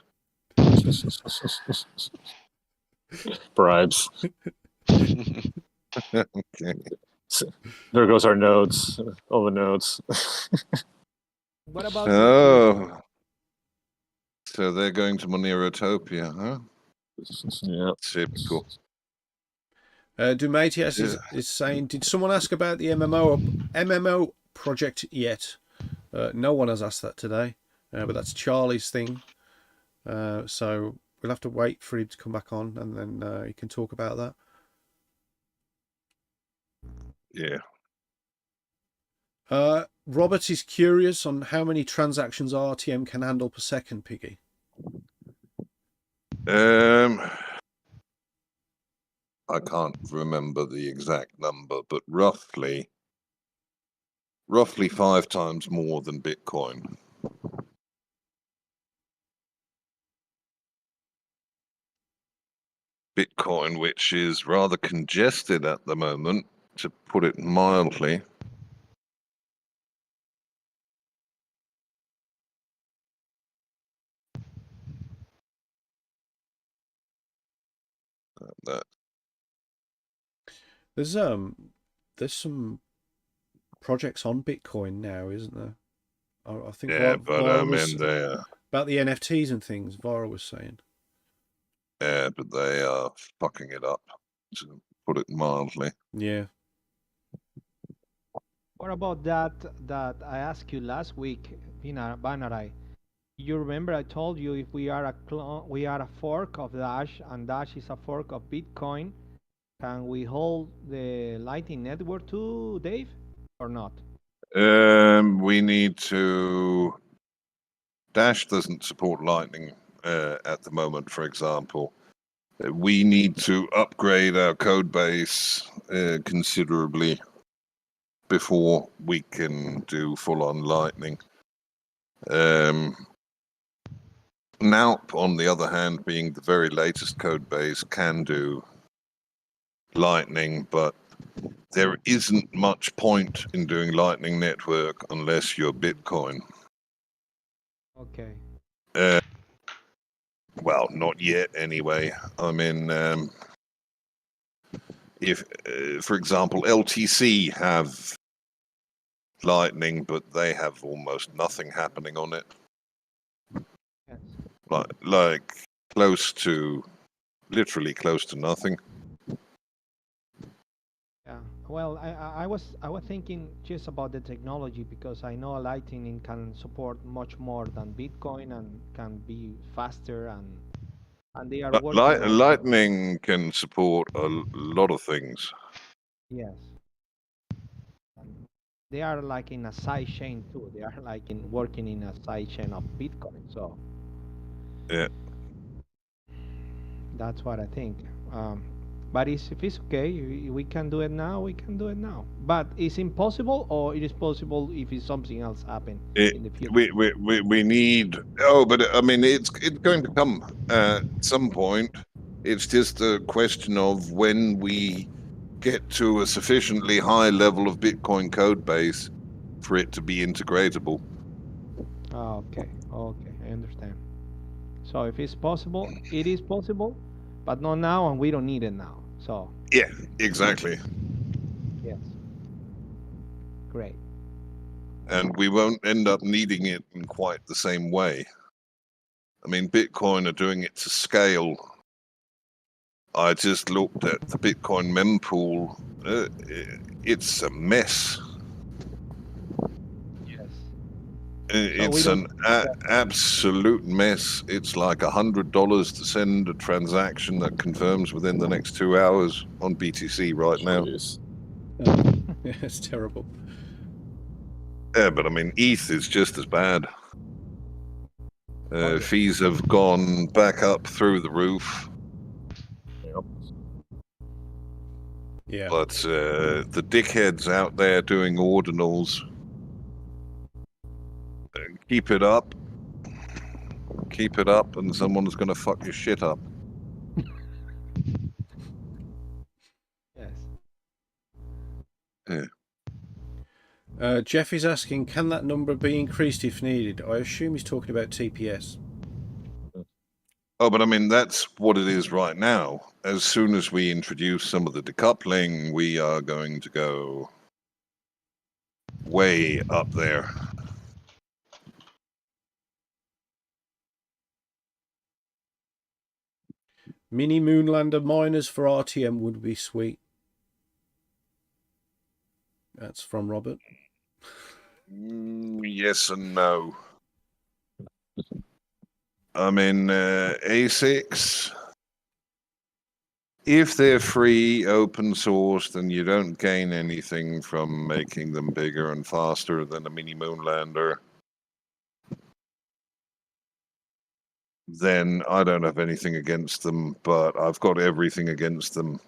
Bribes. Okay. There goes our notes. All the notes. What about? Oh. So they're going to Monerotopia, huh? Yeah. Typical. Dumatius is saying, did someone ask about the MMO project yet? No one has asked that today, but that's Charlie's thing. So we'll have to wait for him to come back on, and then he can talk about that. Yeah. Robert is curious on how many transactions RTM can handle per second, Piggy. I can't remember the exact number, but roughly 5 times more than Bitcoin. Bitcoin, which is rather congested at the moment, to put it mildly. There's some projects on Bitcoin now, isn't there? I think but I mean about the NFTs and things. Vara was saying. Yeah, but they are fucking it up, to put it mildly. Yeah. What about that I asked you last week, Binarai? You remember I told you if we are a clone, we are a fork of Dash, and Dash is a fork of Bitcoin. Can we hold the Lightning Network too, Dave, or not? We need to. Dash doesn't support Lightning at the moment, for example. We need to upgrade our code base considerably before we can do full-on Lightning. NALP, on the other hand, being the very latest code base, can do Lightning, but there isn't much point in doing Lightning Network unless you're Bitcoin. Okay. Well, not yet anyway. I mean, if, for example, LTC have Lightning, but they have almost nothing happening on it. Yes. Like close to, literally close to nothing. Yeah. Well, I was thinking just about the technology because I know Lightning can support much more than Bitcoin and can be faster and they are working on. Lightning can support a lot of things. Yes. They are like in a side chain too. They are like working in a side chain of Bitcoin. So Yeah. that's what I think. But if it's okay, we can do it now. We can do it now. But it's impossible, or it is possible if it's something else happen in the future. We need. Oh, but I mean, it's going to come at some point. It's just a question of when we get to a sufficiently high level of Bitcoin code base for it to be integratable. Okay, okay, I understand. So if it's possible, it is possible, but not now, and we don't need it now. So Yeah, exactly. yes, great. And we won't end up needing it in quite the same way. I mean, Bitcoin are doing it to scale. I just looked at the Bitcoin mempool. It's a mess. Yes. It's an absolute mess. It's like $100 to send a transaction that confirms within the next 2 hours on BTC right now. Yeah, it's terrible. Yeah, but I mean, ETH is just as bad. yeah. Fees have gone back up through the roof. Yeah. But the dickheads out there doing ordinals, keep it up. Keep it up, and someone's going to fuck your shit up. Yes. Yeah. Jeff is asking, can that number be increased if needed? I assume he's talking about TPS. Oh, but I mean, that's what it is right now. As soon as we introduce some of the decoupling, we are going to go way up there. Mini Moonlander miners for RTM would be sweet. That's from Robert. Yes and no. I mean, ASICs, if they're free, open source, then you don't gain anything from making them bigger and faster than a mini Moonlander. Then I don't have anything against them, but I've got everything against them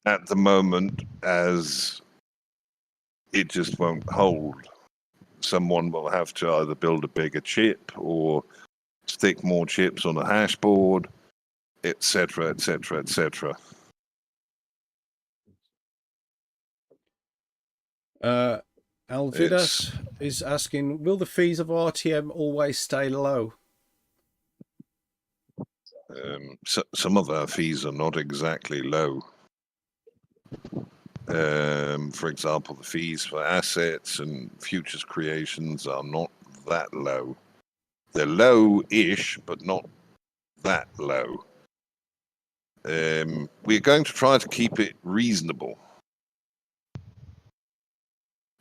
at the moment, as it just won't hold. Someone will have to either build a bigger chip or stick more chips on a hash board, etc., etc., etc. Alvidas is asking, will the fees of RTM always stay low? Some of our fees are not exactly low. For example, the fees for assets and futures creations are not that low. They're low-ish, but not that low. We're going to try to keep it reasonable.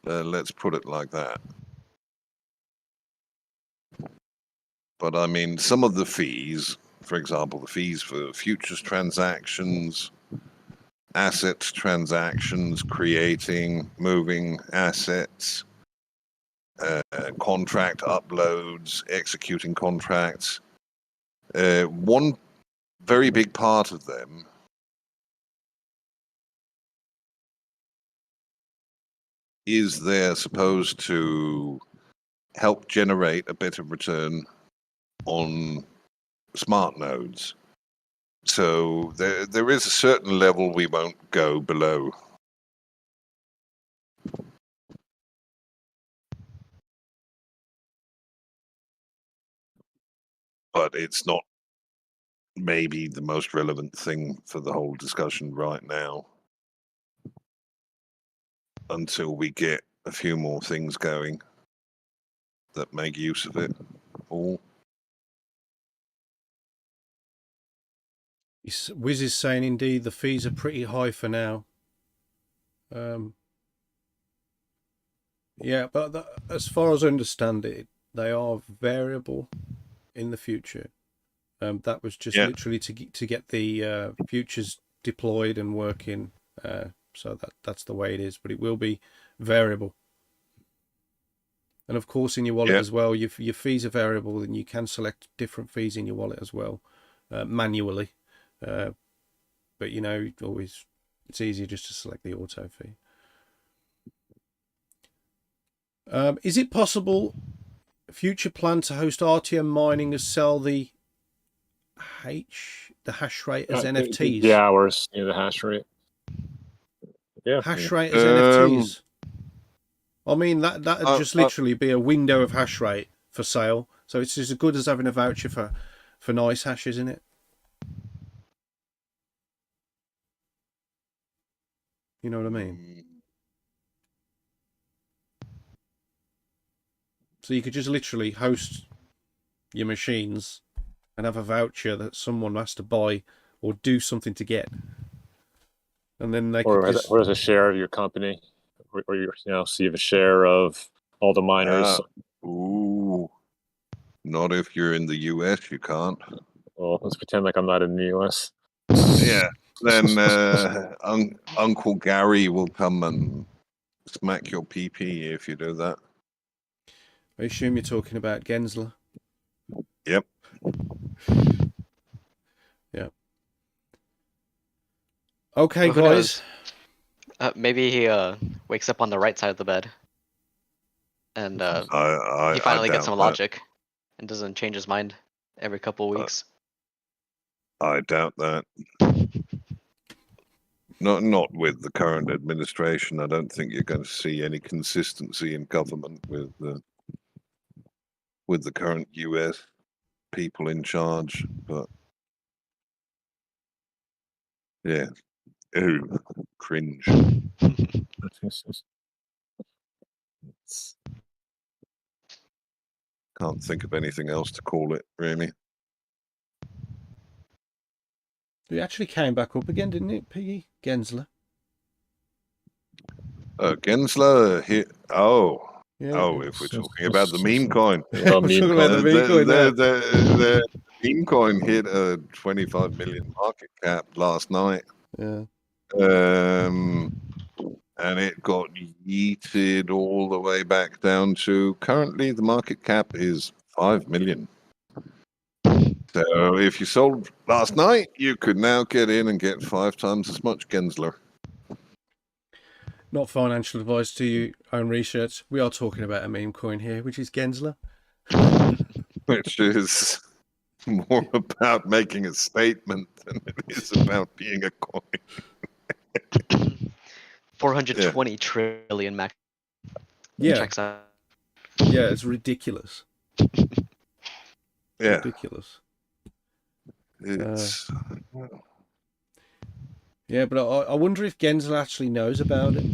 Let's put it like that. But I mean, some of the fees, for example, the fees for futures transactions, assets transactions, creating, moving assets, contract uploads, executing contracts. One very big part of them is they're supposed to help generate a better return on smart nodes. So there is a certain level we won't go below. But it's not maybe the most relevant thing for the whole discussion right now, until we get a few more things going that make use of it all. Wiz is saying, indeed, the fees are pretty high for now. Yeah, but as far as I understand it, they are variable in the future. That was just literally to get the futures deployed and working. So that's the way it is, but it will be variable. And of course, in your wallet as well, your fees are variable, and you can select different fees in your wallet as well, manually. But you know, always it's easier just to select the auto fee. Is it possible future plan to host RTM mining as sell the hash rate as NFTs? The hours, the hash rate. Yeah. Hash rate as NFTs. I mean, that'd just literally be a window of hash rate for sale. So it's as good as having a voucher for nice hash, isn't it? You know what I mean? So you could just literally host your machines and have a voucher that someone has to buy or do something to get. And then they or as a share of your company, or you so you have a share of all the miners. Ooh, not if you're in the US, you can't. Well, let's pretend like I'm not in the US. Yeah, then Uncle Gary will come and smack your PP if you do that. I assume you're talking about Gensler. Yep. Yeah. Okay, Well, who guys. knows? Maybe he wakes up on the right side of the bed, and he finally gets some logic, and doesn't change his mind every couple of weeks. I doubt that. Not with the current administration. I don't think you're going to see any consistency in government with the current US people in charge. But yeah, ooh, cringe. Can't think of anything else to call it, really. He actually came back up again, didn't it, Piggy? Gensler. Gensler hit. Oh. Yeah, Oh, if we're talking about the meme coin. Yeah, we're talking about the meme coin now. The meme coin hit a 25 million market cap last night. Yeah. And it got yeeted all the way back down to currently the market cap is 5 million. So if you sold last night, you could now get in and get 5 times as much Gensler. Not financial advice to you, own research. We are talking about a meme coin here, which is Gensler. Which is more about making a statement than it is about being a coin. 420 trillion max. Yeah. Checks out. Yeah, it's ridiculous. Yeah. Ridiculous. It's yeah, but I wonder if Gensler actually knows about it.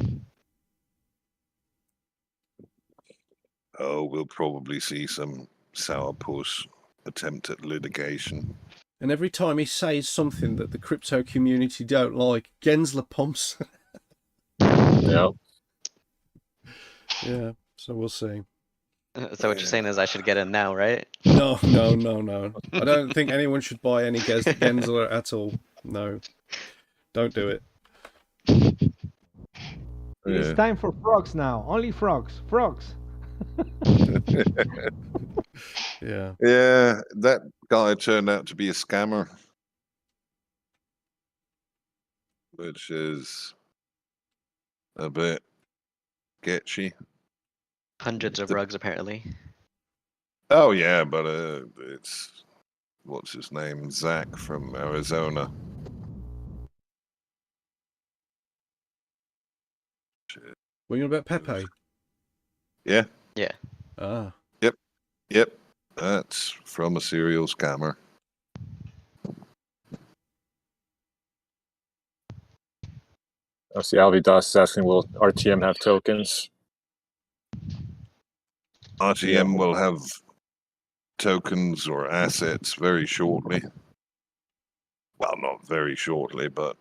Oh, we'll probably see some sourpuss attempt at litigation. And every time he says something that the crypto community don't like, Gensler pumps. Yeah. Yeah, so we'll see. So what you're saying is I should get in now, right? No, no, no, no. I don't think anyone should buy any Gensler at all. No, don't do it. It's Yeah. time for frogs now. Only frogs. Frogs. Yeah. Yeah, that guy turned out to be a scammer, which is a bit sketchy. Hundreds of rugs apparently. Oh yeah, but it's what's his name, Zach from Arizona. Were you about Pepe? Yeah, Yeah. Ah. yep, that's from a serial scammer. I see Alvi Das is asking, will RTM have tokens? RTM Yeah. will have tokens or assets very shortly. Well, not very shortly, but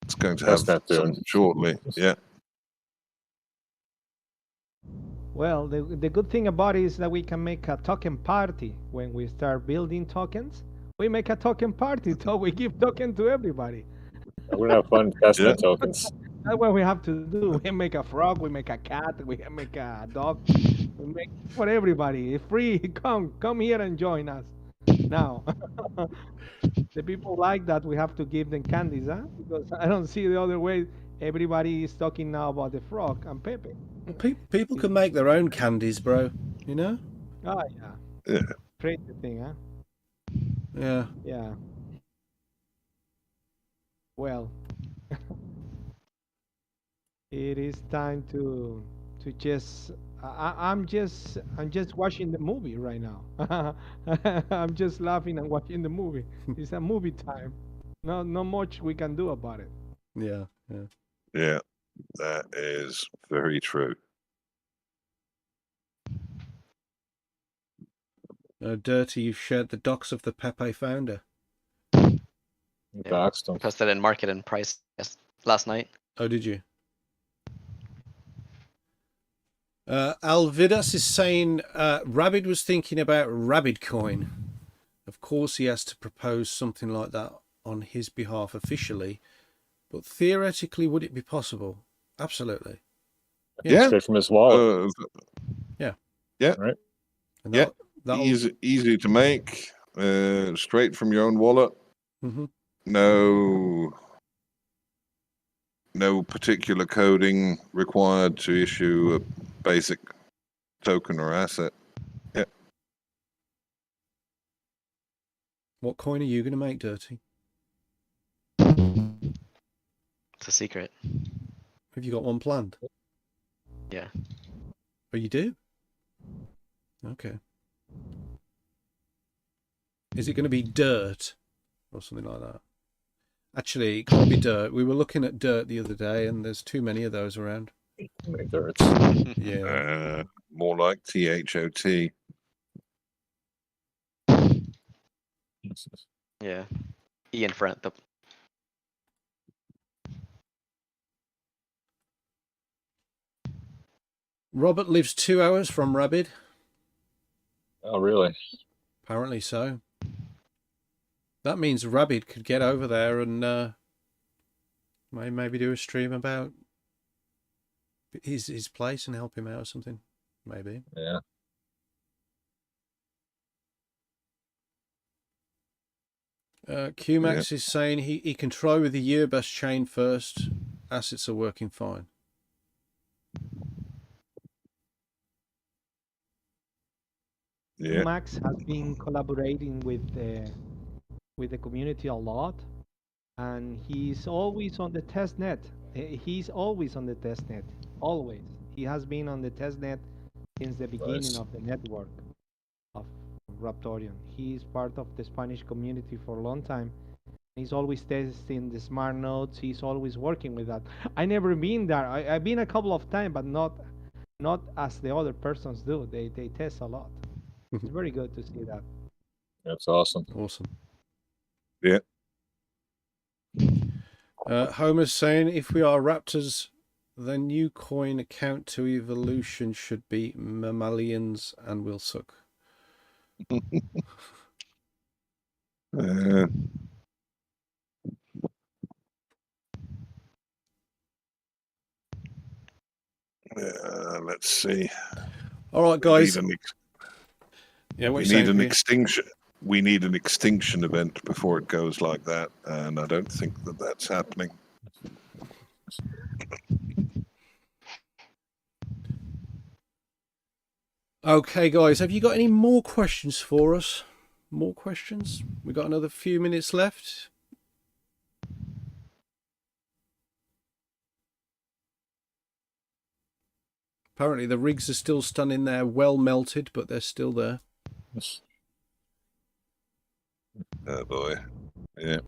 it's going to have Testnet some soon. shortly. Yeah. Well, the good thing about it is that we can make a token party when we start building tokens. We make a token party, so we give token to everybody. We're gonna have fun testnet Yeah. tokens. That's what we have to do. We make a frog, we make a cat, we make a dog. We make for everybody. It's free. Come here and join us. Now, the people like that. We have to give them candies, huh? Because I don't see the other way. Everybody is talking now about the frog and Pepe. People can make their own candies, bro. You know? Oh yeah. Yeah. Crazy thing, huh? Yeah. Yeah. Well, it is time to just. I'm just watching the movie right now. I'm just laughing and watching the movie. It's a movie time. No much we can do about it. Yeah. Yeah. Yeah, that is very true. Dirty, you've shared the docs of the Pepe founder. Yeah. Doxed them. Posted in market and price last night. Oh, did you? Alvidas is saying Rabbit was thinking about Rabbit Coin. Of course, he has to propose something like that on his behalf officially, but theoretically, would it be possible? Absolutely. Yeah. Straight from his wallet. Yeah. Yeah. Right. And Yeah. that'll... Easy to make, straight from your own wallet. Mm-hmm. No particular coding required to issue a basic token or asset. Yeah. What coin are you going to make, Dirty? It's a secret. Have you got one planned? Yeah. Oh, you do? Okay. Is it going to be dirt or something like that? Actually, it can't be dirt. We were looking at dirt the other day, and there's too many of those around. Yeah. More like THOT. Yeah. E in front. Robert lives 2 hours from Rabbit. Oh, really? Apparently so. That means Rabbit could get over there and maybe do a stream about his place and help him out or something. Maybe. Yeah. QMax is saying he can try with the Yearbus chain first. Assets are working fine. Yeah. Max has been collaborating with the community a lot, and he's always on the test net. He's always on the test net. Always. He has been on the test net since the beginning of the network of Raptoreum. He's part of the Spanish community for a long time. He's always testing the smart nodes. He's always working with that. I never been there. I've been a couple of times, but not as the other persons do. They test a lot. It's very good to see that. That's awesome. Awesome. Yeah. Homer's saying if we are Raptors The new coin account to evolution should be mammalians and will suck. Let's see. All right, guys. Yeah, we need an extinction. We need an extinction event before it goes like that, and I don't think that that's happening. Okay, guys, have you got any more questions for us? More questions? We got another few minutes left. Apparently the rigs are still standing there, well melted, but they're still there. Yes. Oh boy. Yeah.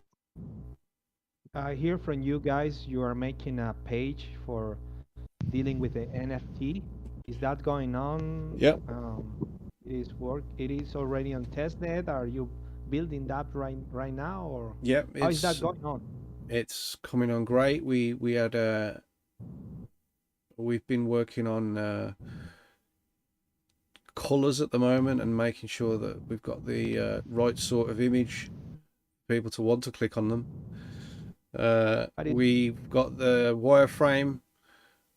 I hear from you guys you are making a page for dealing with the NFT. Is that going on? Yep. It is already on testnet. Are you building that right now, or Yep. how is that going on? It's coming on great. We've been working on colors at the moment and making sure that we've got the right sort of image for people to want to click on them. We've got the wireframe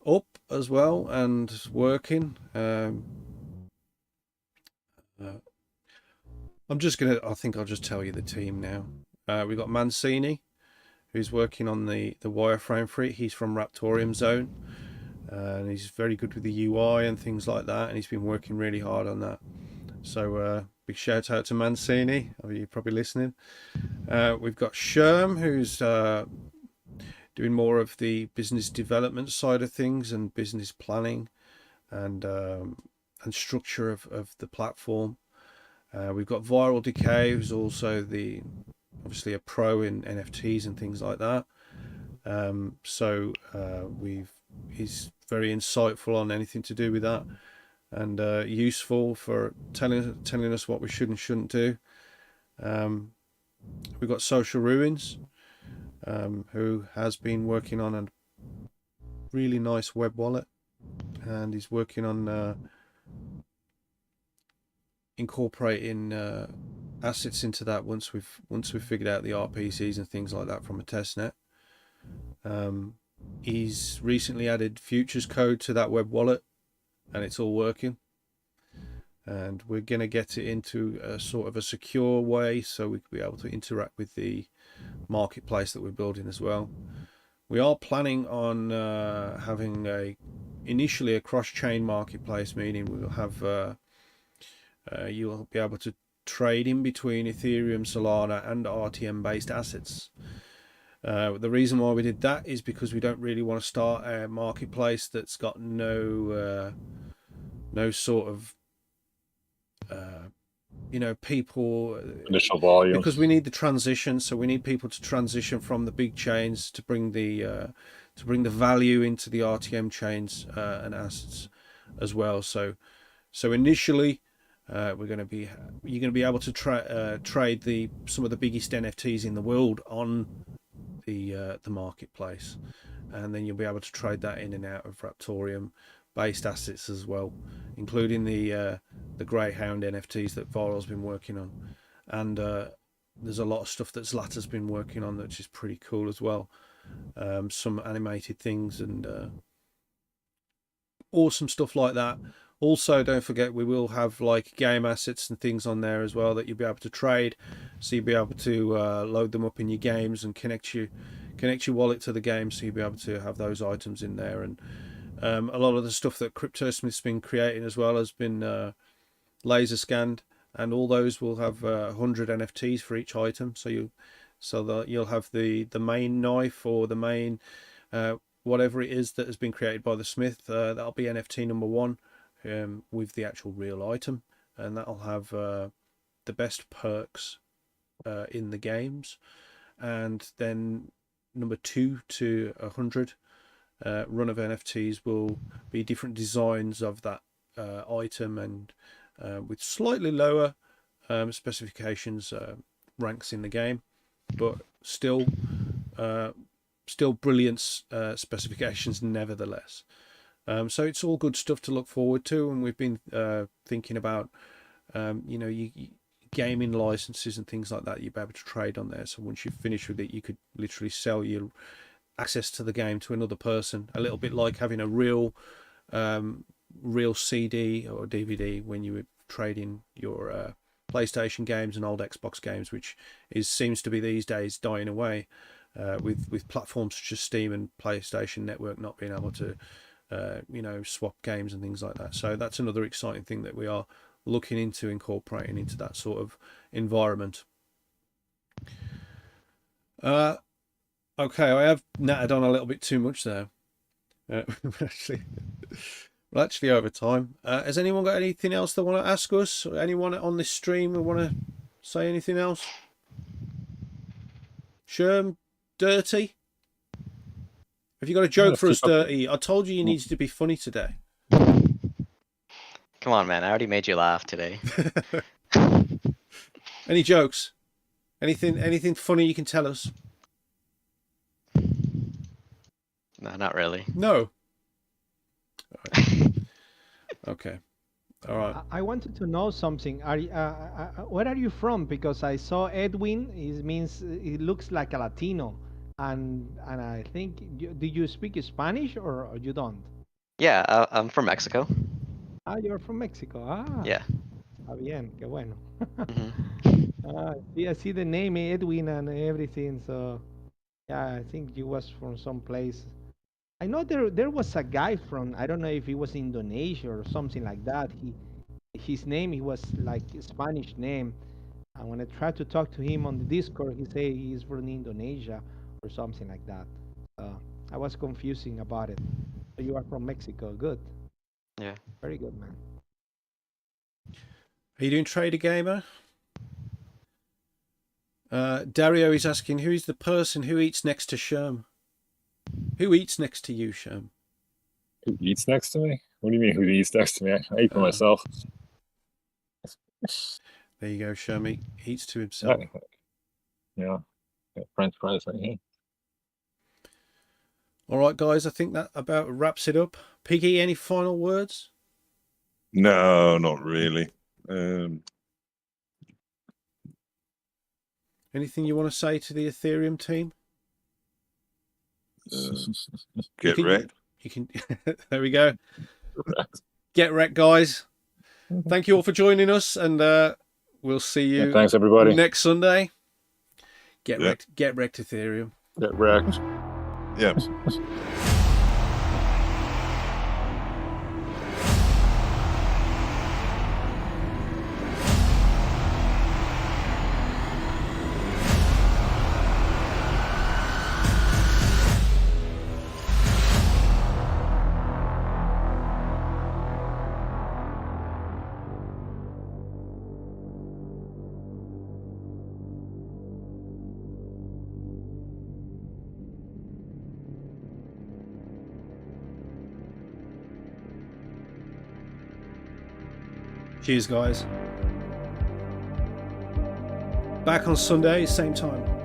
up as well and working. I think I'll just tell you the team now. We've got Mancini, who's working on the wireframe for it. He's from Raptoreum zone, and he's very good with the UI and things like that, and he's been working really hard on that. So big shout out to Mancini. You're probably listening. We've got Scherm, who's doing more of the business development side of things and business planning and structure of the platform. We've got Viral Decay, who's also obviously a pro in NFTs and things like that. He's very insightful on anything to do with that, and useful for telling us what we should and shouldn't do. We've got Social Ruins, who has been working on a really nice web wallet, and he's working on incorporating assets into that once we've figured out the RPCs and things like that from a testnet. He's recently added futures code to that web wallet, and it's all working. And we're going to get it into a sort of a secure way so we can be able to interact with the marketplace that we're building as well. We are planning on having initially a cross-chain marketplace, meaning we'll have you'll be able to trade in between Ethereum, Solana and RTM based assets. The reason why we did that is because we don't really want to start a marketplace that's got no sort of people initial volume, because we need the transition. So we need people to transition from the big chains to bring the value into the RTM chains and assets as well. So initially you're going to be able to trade some of the biggest NFTs in the world on the marketplace, and then you'll be able to trade that in and out of Raptoreum based assets as well, including the Greyhound NFTs that Viral's been working on, and there's a lot of stuff that Zlata's been working on which is pretty cool as well. Some animated things and awesome stuff like that. Also, don't forget we will have like game assets and things on there as well that you'll be able to trade. So you'll be able to load them up in your games and connect your wallet to the game, so you'll be able to have those items in there. And a lot of the stuff that CryptoSmith's been creating as well has been laser scanned, and all those will have 100 NFTs for each item. So you'll have the main knife or the main whatever it is that has been created by the Smith. That'll be NFT number 1. With the actual real item, and that'll have the best perks in the games. And then number 2 to 100 run of NFTs will be different designs of that item, and with slightly lower specifications ranks in the game, but still still brilliant specifications nevertheless. So it's all good stuff to look forward to, and we've been thinking about gaming licenses and things like that you'd be able to trade on there. So once you've finished with it, you could literally sell your access to the game to another person, a little bit like having a real CD or DVD when you were trading your PlayStation games and old Xbox games, which seems to be these days dying away with platforms such as Steam and PlayStation Network not being able to swap games and things like that. So that's another exciting thing that we are looking into incorporating into that sort of environment. Okay, I have nattered on a little bit too much there. We're actually over time. Has anyone got anything else they want to ask us? Or anyone on this stream who want to say anything else? Scherm, Dirty? Have you got a joke for us, Dirty? I told you needed to be funny today. Come on, man. I already made you laugh today. Any jokes? Anything funny you can tell us? No, not really. No. All right. Okay. All right. I wanted to know something. Where are you from? Because I saw Edwin. It looks like a Latino, and I think do you speak Spanish or you don't? Yeah, I'm from Mexico. Ah, you're from Mexico. Ah. Yeah. Ah, bien, qué bueno. Mm-hmm. I see the name Edwin and everything. So, yeah, I think you was from some place. I know there was a guy from, I don't know if he was Indonesia or something like that. His name, he was like a Spanish name. And when I tried to talk to him on the Discord, he said he's from Indonesia or something like that. I was confusing about it. So you are from Mexico. Good. Yeah. Very good, man. Are you doing Trader Gamer? Dario is asking, who is the person who eats next to Scherm? Who eats next to you, Scherm? Who eats next to me? What do you mean, who eats next to me? I eat for myself. There you go, Scherm. He eats to himself. Yeah. French fries right here. All right, guys. I think that about wraps it up. Piggy, any final words? No, not really. Anything you want to say to the Ethereum team? Get wrecked. You can. There we go. Get wrecked, guys. Thank you all for joining us, and we'll see you. Yeah, thanks, everybody. Next Sunday. Get wrecked. Get wrecked, Ethereum. Get wrecked. Yeah. Cheers, guys. Back on Sunday, same time.